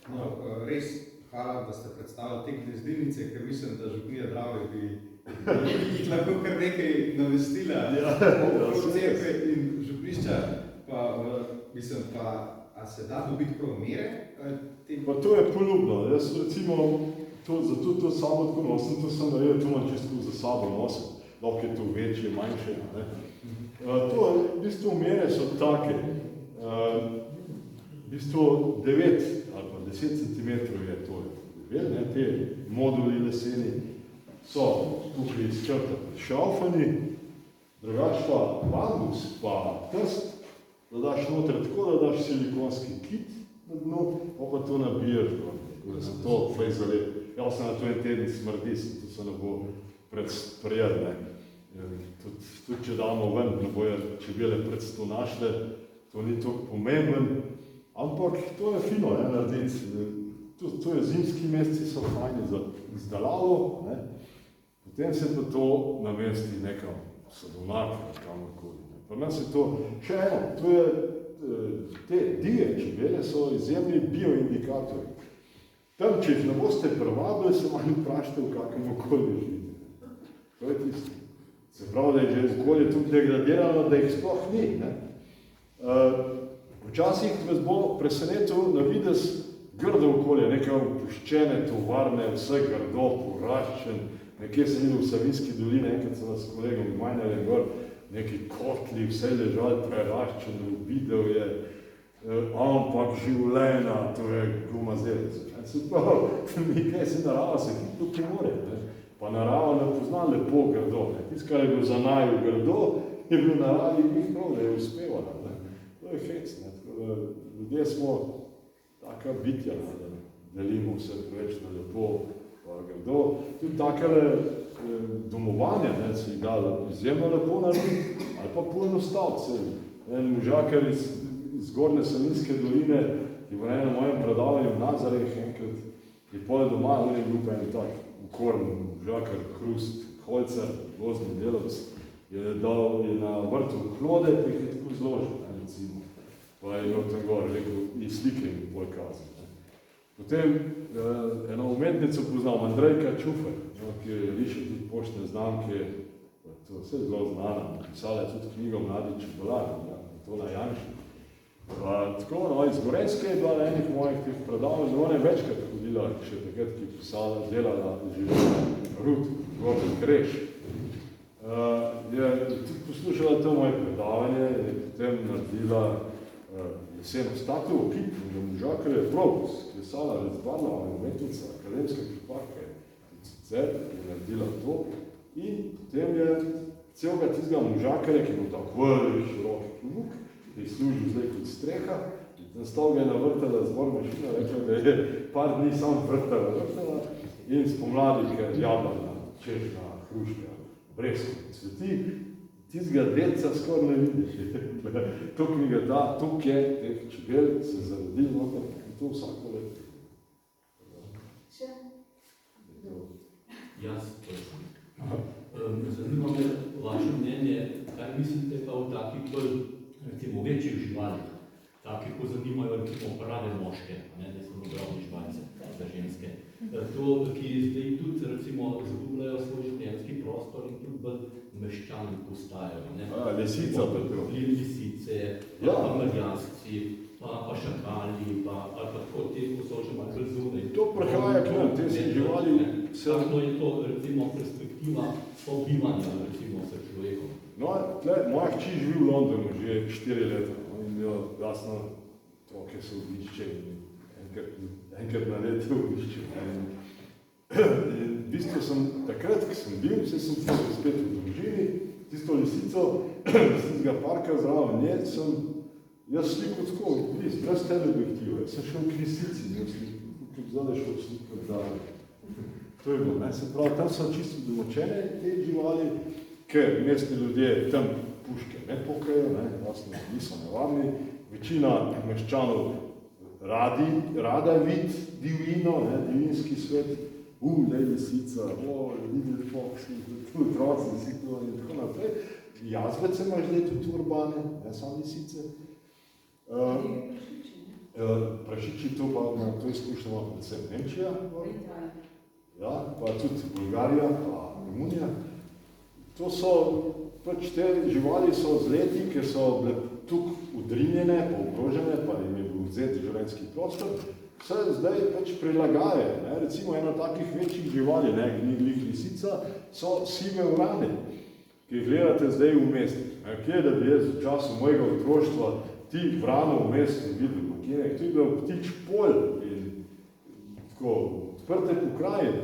no, res hvala, da ste predstavili te gnezdilnice, ker mislim, da župnija Drave bi jih lahko kar nekaj navestila okrog cerkve in župnišča, pa mislim, a se da dobiti prav mere? Pa to je poljubno. Jaz recimo, zato to sabo tako nosim, to sem naredil, to imam čisto za sabo nosim, lahko je to večje, manjše. Ne? To, v bistvu, mere so take. V bistvu 9 ali pa 10 cm je to. Ne? Te moduli leseni so tukaj izčrta šaufani, drugač pa bambus, pa trst, da daš noter tako, da daš silikonski kit na dnu, pa to nabiješ, da se to fej zalep. Jaz se na to en teden smrdi, to se ne bo predsprijel. Tudi če damo ven, ne bojo čebele pred to našle, to ni toliko pomemben, ampak to je fino, ne, narediti. To je zimski meseci, so fajni za izdelavo, ne. Potem se pa to namesti nekam sadovnjak, kamorkoli. Pri nas je to, še eno, to je, te divje čebele so izjemni bioindikatorji. Tam, če jih ne boste privabili, se manj vprašate, v kakem okolju živite. To je tisto. Se pravi, da je že okolje tudi degradirano, da jih sploh ni, ne. Včasih vas bo presenetil na videz grdo okolje, nekaj opuščene tovarne, vse grdo, poraščen, nekje sem videl v Savinjski dolini, enkrat sem s kolegom Majnerjem gor, neki kotli, vse ležali preraščeno, videl je, ampak življenja, to je gumazelec. Se pravi, nekaj se narava se hitno pomore, pa narava ne pozna lepo grdo. Tisto, kar je bilo za naju grdo, je bilo naravi njih prav, da je uspevala. To je hec, ljudje smo taka bitja, da delimo vse preveč na lepo pa grdo. Tudi takele domovanja se jih da izjemno lepo narediti, ali pa poenostaviti. en možakar iz Zgornje Savinjske doline, ki v enem mojem predavanju v Nazareh enkrat je potem doma, on je bil pa en tak ukorn možakar, Hrust, Holcer, gozdni delavc, je na vrtu hlode, pa jih je tako zložil, recimo. Pa je imel tam gor, rekel, in slike in bolj kazi. Potem eno umetnico poznam, Andrejka Čufer, ki je rišel tudi poštne znamke, to je vse zelo znana, pisala je tudi knjigo Mladi čebelar, to na Janši. Tako, no, iz Gorenjske je bila na enih mojih teh predavanj, ona je večkrat hodila, še takrat, ki je pisala, delala, živela Rud, Gordon Kreš. Je tudi poslušala to moje predavanje, je potem naredila leseno statuo, kip, možakar je prav, sklesala razbarna umetnica, akademska kiparka, sicer je naredila to in potem je celega tistega možakarja, ki je bil tako velik, širok klobuk, je služil zdaj kot streha, in stol ga je navrtala zbor mašina, rekla, da je par dni sam vrtala in spomladi, ker jablana, češnja, hruška, bresko cveti, tistega delca skoraj ne vidiš. Tuk mi ga da, tuk je teh čebel, se zarodi noter in to vsako leto. Še? Jaz prosim. Zanima me vaše mnenje, kaj mislite pa o takih bolj, recimo, večjih živalih, takih, ko zanimajo, recimo, prave moške, ne samo drobne živalice, za ženske. To, ki zdaj tudi, recimo, zgubljajo svoj življenjski prostor in tudi bolj meščani postajajo. Lisica pa to. Lisice, pa mrjasci, pa šakali, ali pa tako te, ko so že malo zunaj. To prihaja k nam, te se živali. Kako je to, recimo, perspektiva sobivanja, recimo, s človekom? No, moja hči živi v Londonu že 4 leta. On je imel jasno, otroke so obišče in enkrat na leto obišče. V bistvu sem takrat, ko sem bil, sem spet v družini, tisto lisico, iz tistega parka zraven nje, sem jaz sliko tako, brez teleobjektiva, sem šel k lisici, kot zadaj šel sliko dalje. To je bilo, se pravi, tam so čisto domočene te živali, ker mestni ljudje tam puške ne pokajo, jasno, niso nevarni, večina meščanov rada vid divino, divinski svet, daj lisica, little fox, tu otroci, lisico in tako naprej. Jazvece imaš zdaj tudi urbane, ne samo lisice. Prašiči, to pa na to izkušnjamo predvsem Nemčija, ja, pa tudi Bulgarija, pa Romunija. To so, pač te živali so z leti, ker so bile tukaj udrinjene, pa ogrožene, pa jim je bil vzeti življenjski prostor, se zdaj pač prilagaje. Recimo eno takih večjih živali, glih lisica, so sive vrane, ki jih gledate zdaj v mestih. Kje da bi jaz v času mojega otroštva tih vranov v mestu videl? To je bil ptič polj in tako odprte pokrajine.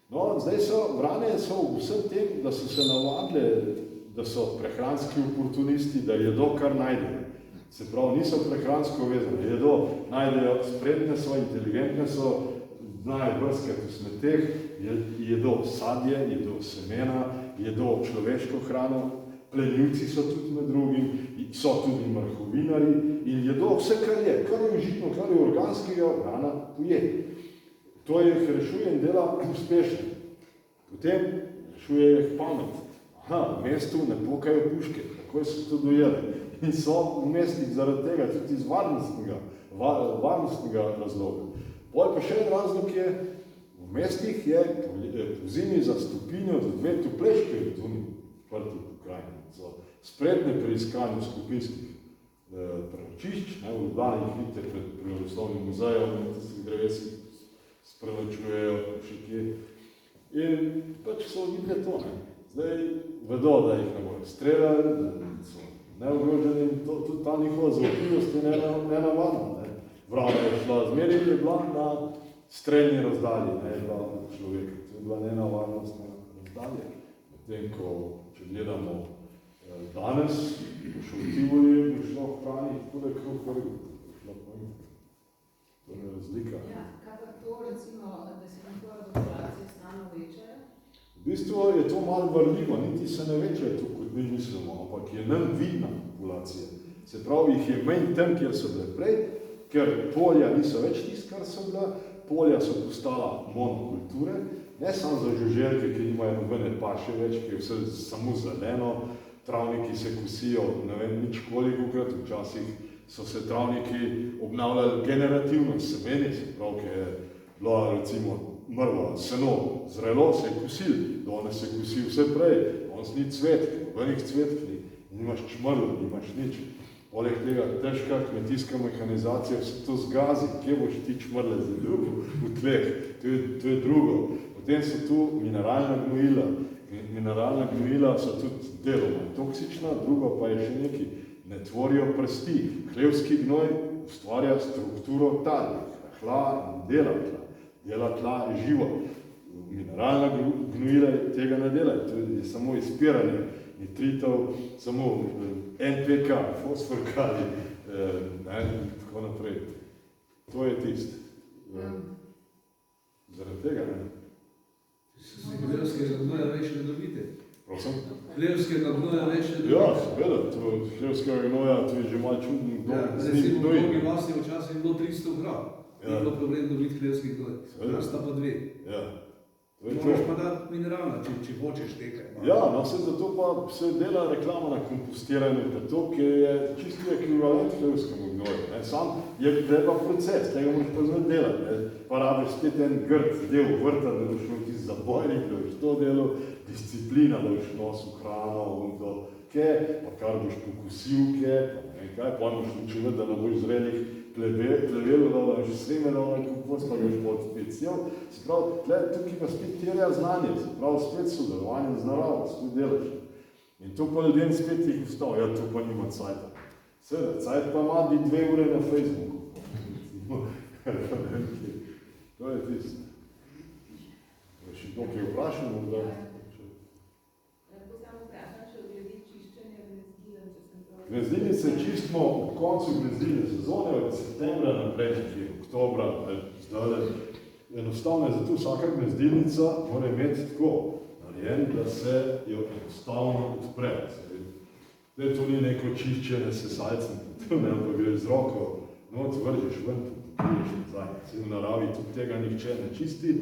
No, zdaj vrane so v vsem tem, da so se navadile, da so prehranski oportunisti, da jedo kar najdejo. Se pravi, niso prehransko vezane, jedo, najdejo, spretne so, inteligentne so, znajo brskati v smeteh, jedo sadje, jedo semena, jedo človeško hrano, plenilci so tudi med drugim, so tudi mrhovinari in jedo vse, kar je užitno, kar je organskega, vrana poje. To jih rešuje in dela uspešno. Potem rešuje jih pamet. V mestu ne pokajo puške, tako so to dojeli. In so v mestih zaradi tega tudi iz varnostnega razloga. Potem pa še en razlog je, v mestih je po zimi za stopinjo do 2 topleške odprti pokrajine. So spretne pri iskanju skupinskih prenočišč, v Ljubljani jih vidite pred Prirodoslovnim muzejem, na tistih drevesih sprenočujejo še kje. In pač so videli to. Zdaj vedo, da jih ne bojo streljali, da so neogroženi in tudi ta njihova zaupljivost je nenavadna. Vrana je šla zmeraj, je bila na streljni razdalji, ne je bila človeka. To je bila nenavadnost na razdalje. Potem, ko, če gledamo danes, po Šoltivoli bo šlo v hrani, tako da je kruh vrgu. To je razlika. Ja, kaj pa to, recimo, da se njihova populacija stalno večajo? V bistvu je to malo varljivo, niti se ne večajo to, kot mi mislimo, ampak je nam vidna populacija. Se pravi, jih je manj tam, kjer so bile prej, ker polja niso več tisto, kar so bila, polja so postala monokulture, ne samo za žuželke, ki nimajo nobene paše več, ki je vse samo zeleno, travniki se kosijo, ne vem, nič kolikokrat, včasih so se travniki obnavljali generativno s semeni, se pravi, ki je bila recimo mrva, seno, zrelo, se je kosil, danes se kosi vse prej, danes ni cvetke, nobenih cvetki, nimaš čmrlo, nimaš nič. Poleg tega težka kmetijska mehanizacija vse to zgazi, kje boš ti čmrle zadobil v tleh, to je drugo. Potem so tu mineralna gnojila. Mineralna gnojila so tudi deloma toksična, drugo pa je še neki, ne tvorijo prsti. Hlevski gnoj ustvarja strukturo tal, hla in dela tla živo. Mineralna gnojila tega ne dela, to je samo izpiranje nitritov, samo NPK, fosfor, kali, in tako naprej. To je tisto. Zaradi tega, ne? Hlevskega gnoja več ne dobite. Prosim? Hlevskega gnoja več ne dobite. Ja, seveda, hlevskega gnoja, to je že malo čudno, kdo z njim gnoji. V mnogi vasi včasih je bilo 300 gram. Ni bilo problem dobiti hlevski gnoj. Sta pa 2. Ja. Moraš pa dati mineralna, če hočeš tekaj. Ja, no vse zato pa se dela reklama na kompostiranju, to, ki je čisto ekvivalent hlevskemu gnoju. Sam je treba proces, tega moraš pa zmed delati. Pa rabiš spet en grd del vrta, da boš imel tisti zabojnik, da boš to delal, disciplina, da boš nosil hrano in to, pa kar boš pokusil, pa boš učinil, da ne boš zrelih plevelo, da boš sreme, da boš kompost, pa boš pod spet sjel. Se pravi, tukaj pa spet terja znanje, se pravi, spet sodelovanje z naravo, spet delaš. In to pa ljudem spet jih ustav, ja, to pa nima cajta. Seveda, cajt pa ima bi 2 ure na Facebooku. To je tisto. Še kdo, ki je vprašal, morda? Gnezdilnice čistimo ob koncu gnezdilne sezone, od septembra naprej, oktobra, zdaj. Enostavno je zato vsaka gnezdilnica mora imeti tako narejen, da se jo enostavno odpre. Zdaj, to ni neko čiščenje sesalcem, ampak gre z roko, not vržeš ven, pokriješ nazaj. V naravi tudi tega nihče ne čisti,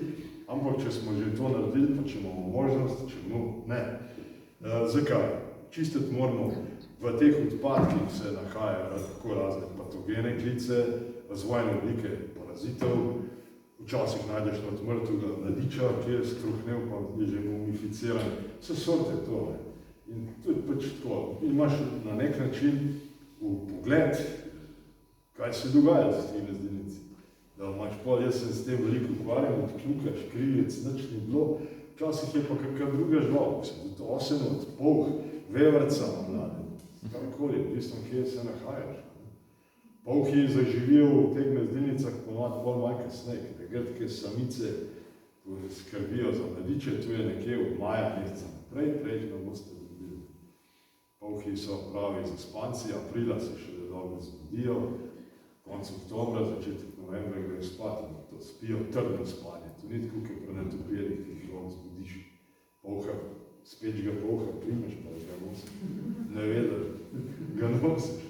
ampak če smo že to naredili, pa če imamo možnost, če ne. Zakaj? Čistiti moramo. V teh odpadkih se nahajajo tako razne patogene klice, razvojne oblike parazitov, včasih najdeš odmrtega mladiča, ki je struhnel, pa je že mumificiran. Vse sorte to. In to je pač tako. Imaš na nek način v pogled, kaj se dogaja z temi gnezdilnici. Da imaš pol, jaz se s tem veliko ukvarjam, odkljukaš, krivec, nič ni bilo. Včasih je pa kakšna druga žival, tudi oseno, od polh, vevrca mlade. Karkoli, v bistvu, kje se nahajaš. Polhi zaživijo v teh gnezdilnicah ponovadi bolj malo kasneje, ker grtke samice skrbijo za mladiče, tu je nekje od maja meseca naprej, prej ne boste dobili. Polhi so pravi zaspanci, aprila se še dobro zbudijo, konec oktobra, začetek novembra grejo spat, to spijo trdno spanje. To ni tako, kot pri netopirjih, ki jih lahko zbudiš. Polha, speč ga polha, primeš pa ga nosiš. Ne ve, da ga nosiš.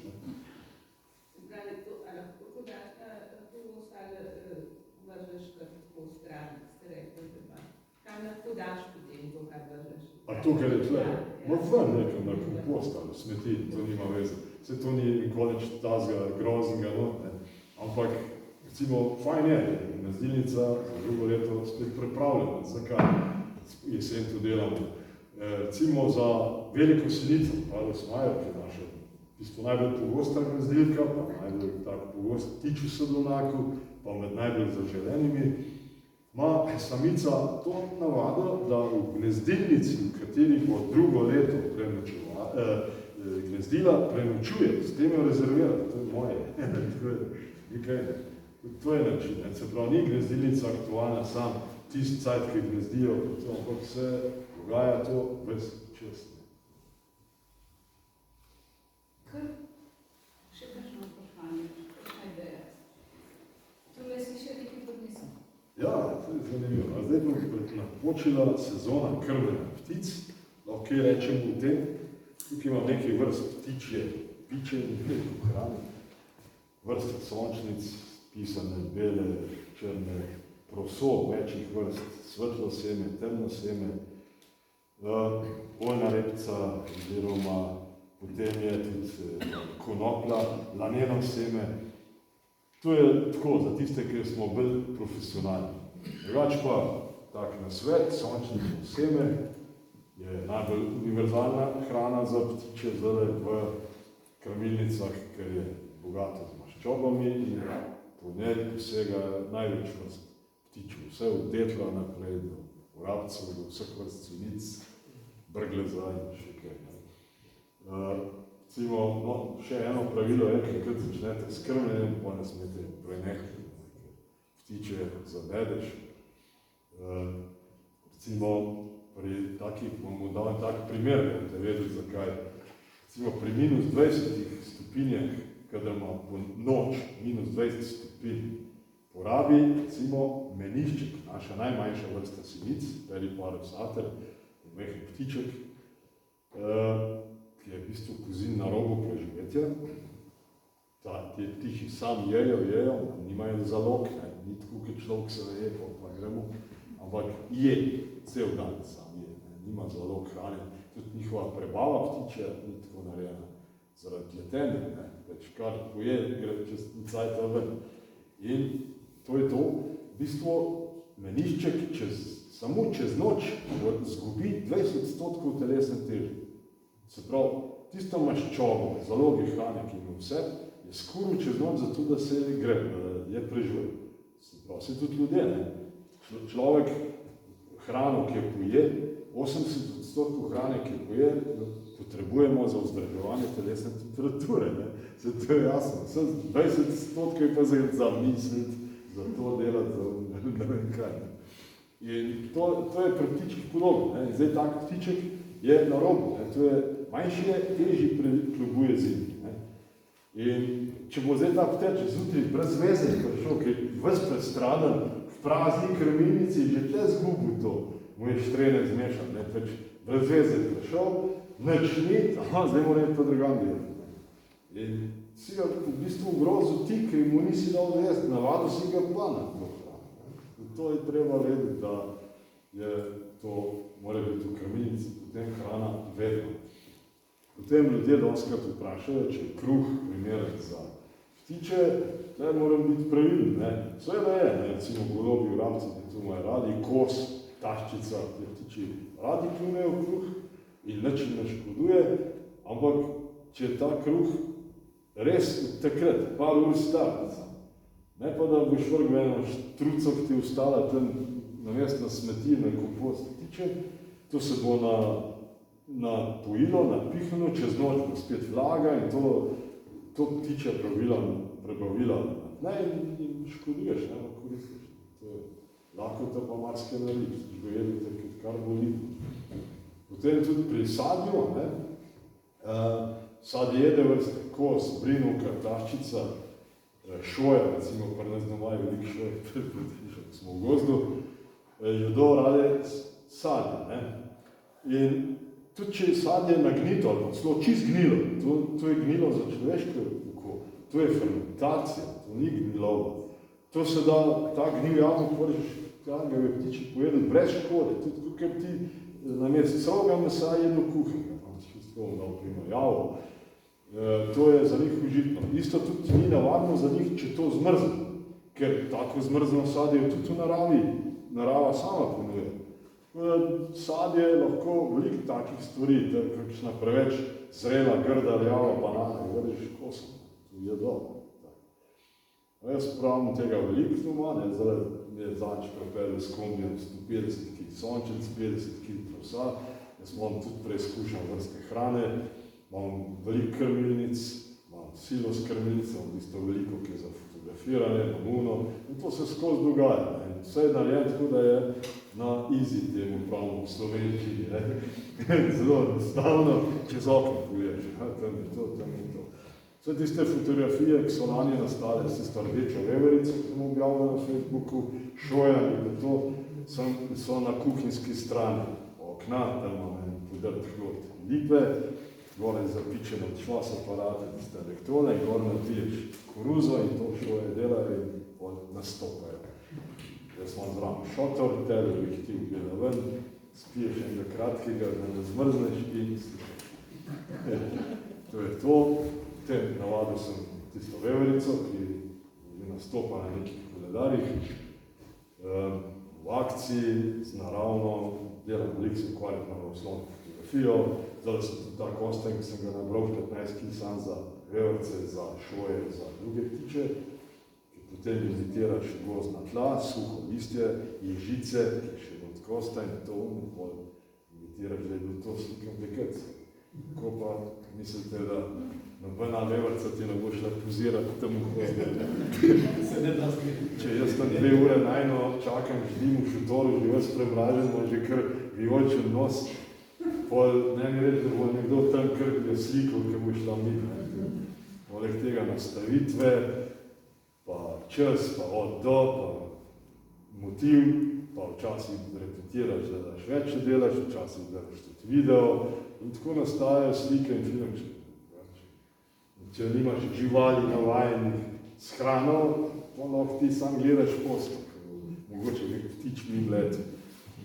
Zdaj, ali lahko podaš, to ostale vržeš kar po strani, ste rekli, da kam lahko daš potem to, kar vržeš? A to, kar je tle? Ma ven nekam na kompost ali smeti, to nima veze. Vse to ni nikoli nič tazga groznega, ampak recimo fajn je, gnezdilnica za drugo leto spet pripravljena. Zakaj jesen to delamo? Recimo za veliko senico, Palo Smajer, ki je naša najbolj pogosta gnezdilka, pa najbolj tako pogost tič v sadovnjaku, pa med najbolj zaželenimi, ima samica to navado, da v gnezdilnici, v kateri bo drugo leto gnezdila, prenočuje, s tem jo rezervira, to je moje, to je način, se pravi, ni gnezdilnica aktualna sam, tisti cajt, ki gnezdijo, ampak se dogaja to ves čas. Kar še kakšno vprašanje, kakšna ideja. Tole si še nekaj podnesel. Ja, to je zanimivo. Zdaj bo napočila sezona krmljenja ptic, lahko kaj rečem v tem, tukaj imam nekaj vrst ptičje piče, hrane, vrste sončnic, pisane, bele, črne, proso, večjih vrst, svetlo seme, temno seme, oljna repca, oziroma potem je tudi konoplja, laneno seme. To je tako za tiste, ki smo bolj profesionalni. Drugač pa tak nasvet, sončnično seme je najbolj univerzalna hrana za ptiče zdaj v krmilnicah, ker je bogato z maščobami in po njej posega največ vrst ptičev. Vse od detla naprej do vrabcev, do vseh vrst sunic, brgleza in še kaj. Še eno pravilo je, kad začnete s krmljenjem, pa ne smete prenehati, ptiče zavedeš. Recimo, pri takih, bomo dal tak primer, da boste vedeli zakaj. Recimo, pri minus 20 stopinjah, kadar ima po noč minus 20 stopinj, porabi, recimo, menišček, naša najmanjša vrsta sinic, Periparus ater, mehen ptiček, ki je v bistvu kozin na robu preživetja. Ti ptiči sam jejo, nimajo zalog, ni tako, kot človek se ne je, pa gremo, ampak je, cel dan sam je, nima zalog hrane. Tudi njihova prebava ptičja ni tako narejena zaradi letenja, več kar poje, gre čez cajta ven. In to je to, v bistvu menišček samo čez noč zgubi 20% telesne teže. Se pravi, tisto maščobo, zaloge hrane, ki ima vse, je skuril čez noč zato, da se gre, da je preživel. Se pravi, se tudi ljudje, ne? Človek hrano, ki jo poje, 80% hrane, ki jo poje, potrebujemo za vzdrževanje telesne temperature, ne? Se to je jasno. 20% je pa za misliti, za to delati, za ne vem kaj. In to je pri ptičkih podobno, ne? Zdaj tak ptiček je na robu, ne? To je manjši je, težji kljubuje zimi. Ne? In če bo zdaj ta pteč zjutraj brez veze prišel, ki je ves predstradan, v prazni krmilnici, že te zgubil to, mu je štrene zmešal, ne? Peč brez veze prišel, nič ni, zdaj mora iti pa drugam delati. In si ga v bistvu grozil ti, ki mu nisi dal vesti, navadil si ga pa na to hrano. To je treba vedeti, da je to, mora biti v krmilnici, potem hrana vedno. Potem ljudje doskrat vprašajo, če je kruh primeren za ptiče, da moram biti pravilni, ne. Seveda je, ne, recimo golobi, vrabci, ki tu imajo radi, kos, taščica, te ptiči radi kljunejo kruh in nič ne škoduje, ampak če je ta kruh res takrat, par ur star, ne pa da boš vrgel eno štruco, ki ti ostala tam namestna smeti, na kompost ptiče, to se bo na pojilo, napihnilo, čez noč bo spet vlaga in to ptiče prebavila ne, in škoduješ, ne, koristiš. Lahko te pa marsikaj naredi, žgojelite, kar boli. Potem tudi pri sadju, ne, sadje jede vrste, kos, brinovka, taščica, šoja, recimo, pri nas doma je veliko šoje, ko smo v gozdu, jedo rade sadje, ne. In tudi če je sadje nagnito, ali pa celo čist gnilo, to je gnilo za človeško oko, to je fermentacija, to ni gnilovo. To se da, ta gnil jabolk vržeš, ga je ptiči pojedel brez škode, tudi ker ti namesto celega mesa jedlo kuhinga, čisto bom dal primerjavo. To je za njih užitno. Isto tudi ni navadno za njih, če to zmrzne, ker tako zmrzno sadje je tudi v naravi, narava sama ponuja. Sadje je lahko veliko takih stvari, kakšna preveč zrela, grda, rjava banana, vržeš kosom, to je dobro. Jaz pravim tega veliko doma, zdaj je zadnjič prepelil s kombijem 150 kg sončnic, 50 kg prosa, jaz imam tudi preizkušen vrste hrane, imam veliko krmilnic, imam silos krmilnic, imam isto veliko, ki je za fotografiranje, mamuno, in to se skozi dogaja. Vse je narejen tako, da je na easy temu pravimo v Sloveniji, zelo enostavno, čez okno poješ, tam je to. Vse tiste fotografije, ki so lani nastale, s tisto rdečo veverico, ki smo objavili na Facebooku, šojani, da to so na kuhinjski strani okna, tam imam en podrt hlod lipe, gore zapičeno čvas aparate, tiste elektrode in gore natiješ koruzo in to šoje delajo in nastopajo. Jaz imam zraven šotor, teleobjektiv gleda ven, spiješ enega kratkega, da ne zmrzneš in slišeš. To je to. Potem navadil sem tisto veverico, ki že nastopa na nekih koledarjih. V akciji z naravno delam veliko se ukvarjam na osnovno fotografijo. Zdaj sem tudi ta kostanj, ki sem ga nabral 15 kg sam za veverice, za šoje, za druge ptiče. Potem imitiraš gozdna tla, suho listje, ježice, ki je še od kostanj, to imitiraš, da je bil to slikan dekec. Ko pa mislite, da nobena veverica ti ne bo šla pozirati temu gozdu. Če jaz tam 2 ure najno čakam, ždim v šotoru, že jaz premražen, že kar vijolčen nos, pol ne mi reči, da bo nekdo tam kar slikal, ki bo šla mi. Poleg tega nastavitve, pa čas, pa od do, pa motiv, pa včasih repetiraš, da daš več delaš, včasih daš tudi video in tako nastajajo slike in filmčke. Če nimaš živali navajenih s hrano, pa lahko ti sam gledaš postok, mogoče nek ptič mi let,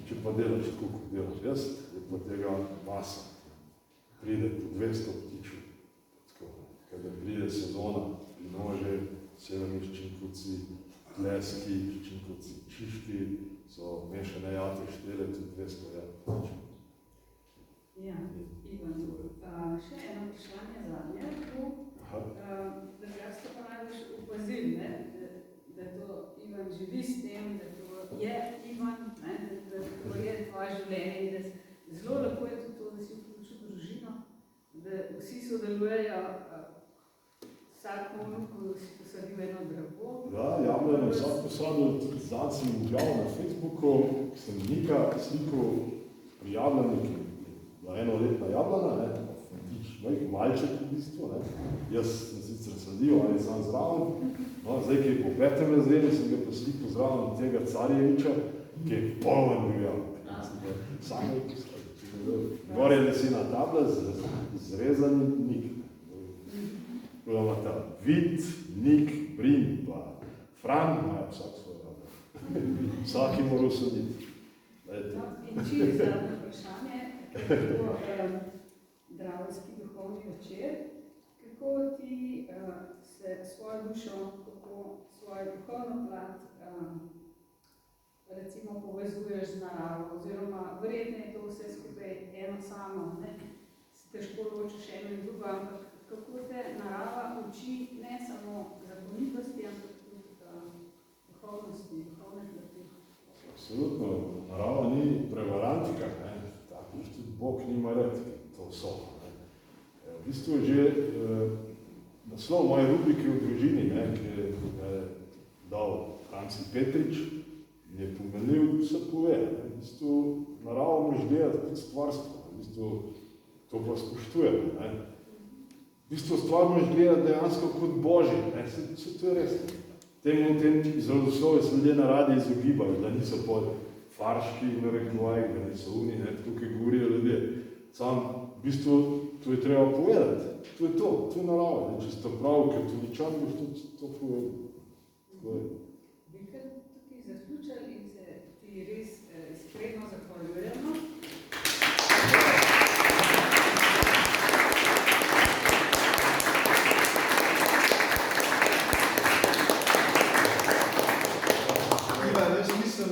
če pa delaš tako, kot delaš jaz, je pa tega masa. Pride po 200 ptičev, kada pride sezona, prinože, severnji ščinkovci, leski, ščinkovci, čiški, so mešane jate štele, tudi 200 jate. Ja, Ivan, še eno vprašanje zadnje tu. Takrat ste pa najbolj opazili, da to Ivan živi s tem, da to je Ivan, da to je tvoje življenje in da zelo lepo je tudi to, da si vključil družino, da vsi sodelujejo. Vsak moment, ko si posadil eno drevo. Ja, jablano vsak posadil, tudi zdaj sem objavil na Facebooku, sem Nika slikal pri jablani, ki je bila enoletna jablana, malček v bistvu. Jaz sem sicer sadil, ali sam zraven. No, zdaj, ki je po 5. razredu, sem ga poslikal zraven tega Carjeviča, ki je poln bil jablana. Sam je posadil. Gor je lesena tabla z zrezanim Nik. Tako da ima ta Vid, Nik, Brin, pa Fran, imajo vsak svoj rad. Vsak je moral saditi. In čisto zadnje vprašanje, kako je to Dravski duhovni večer, kako ti se svojo dušo, kako svojo duhovno plat recimo povezuješ z naravo, oziroma verjetno je to vse skupaj eno samo, ne? Se težko ločiš eno in drugo, ampak kako te narava uči ne samo zakonitosti, ampak tudi duhovnosti, duhovne plati. Absolutno, narava ni prevarantika, tako tudi Bog nima rad, to so. V bistvu je že naslov moje rubrike v družini, ki je dal Franci Petrič, je pomenil, vse pove. V bistvu naravo moraš gledati kot stvarstvo, v bistvu to pa spoštujemo. V bistvu stvar moraš gledati dejansko kot Božje, vse to je res. Temu izrazoslovje se ljudje na radi izogibajo, da niso pod farški narekovajih, da niso uni, tukaj govorijo ljudje. Sam, v bistvu, to je treba povedati. To je to je narava. Če ste prav katoličan, boš tudi to povedal. Bi kar tukaj zaključili in se ti res iskreno zahvaljujemo.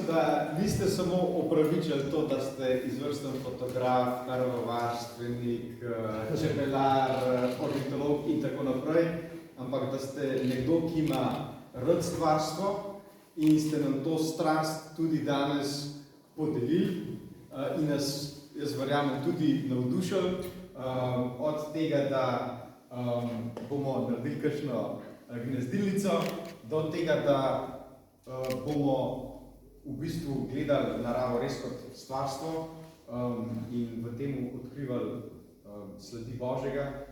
Da niste samo opravičili to, da ste izvrsten fotograf, naravovarstvenik, čebelar, ornitolog in tako naprej, ampak da ste nekdo, ki ima rad stvarstvo in ste nam to strast tudi danes podelili in nas, jaz verjamem, tudi navdušili od tega, da bomo naredili kakšno gnezdilnico, do tega, da bomo v bistvu gledali naravo res kot stvarstvo in v tem odkrivali sledi Božjega.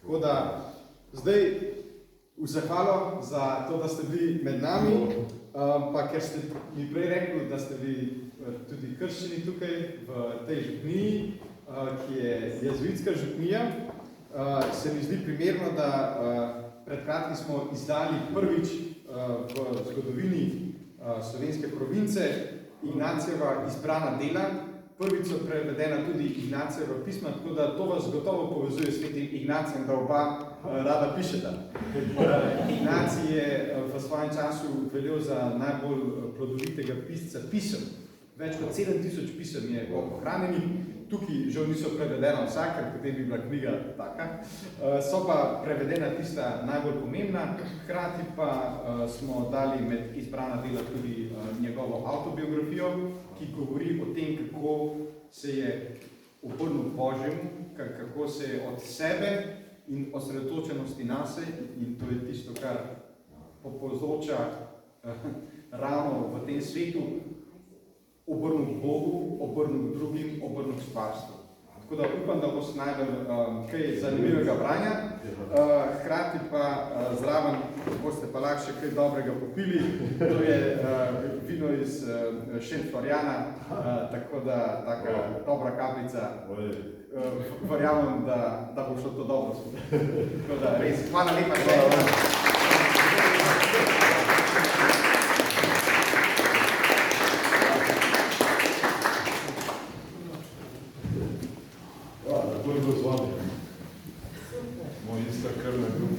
Tako da zdaj v zahvalo za to, da ste bili med nami, pa ker ste mi prej rekli, da ste bili tudi krščeni tukaj v tej župniji, ki je jezuitska župnija. Se mi zdi primerno, da pred kratkim smo izdali prvič v zgodovini slovenske province Ignacijeva izbrana dela. Prvič so prevedena tudi Ignacijeva pisma, tako da to vas gotovo povezuje s svetim Ignacijem, da oba rada pišeta. Ignacij je v svojem času veljal za najbolj plodovitega pisca pisem. Več kot 7000 pisem je ohranjenih. Tukaj žal niso prevedena vsak, ker potem bi bila knjiga taka. So pa prevedena tista najbolj pomembna, hkrati pa smo dali med izbrana dela tudi njegovo avtobiografijo, ki govori o tem, kako se je obrnil Božjemu, kako se je od sebe in osredotočenosti nase, in to je tisto, kar povzroča ravno v tem svetu, obrnil k Bogu, obrnil k drugim, obrnil k stvarstvu. Tako da upam, da boste najdel kaj zanimivega branja, hkrati pa zraven boste pa lahko še kaj dobrega popili. To je vino iz Šentflorjana, tako da taka dobra kapljica. Verjamem, da bo šlo to dobro. Tako da res, hvala lepa še enkrat. To je bilo z vami. Moj ista krvna grupa.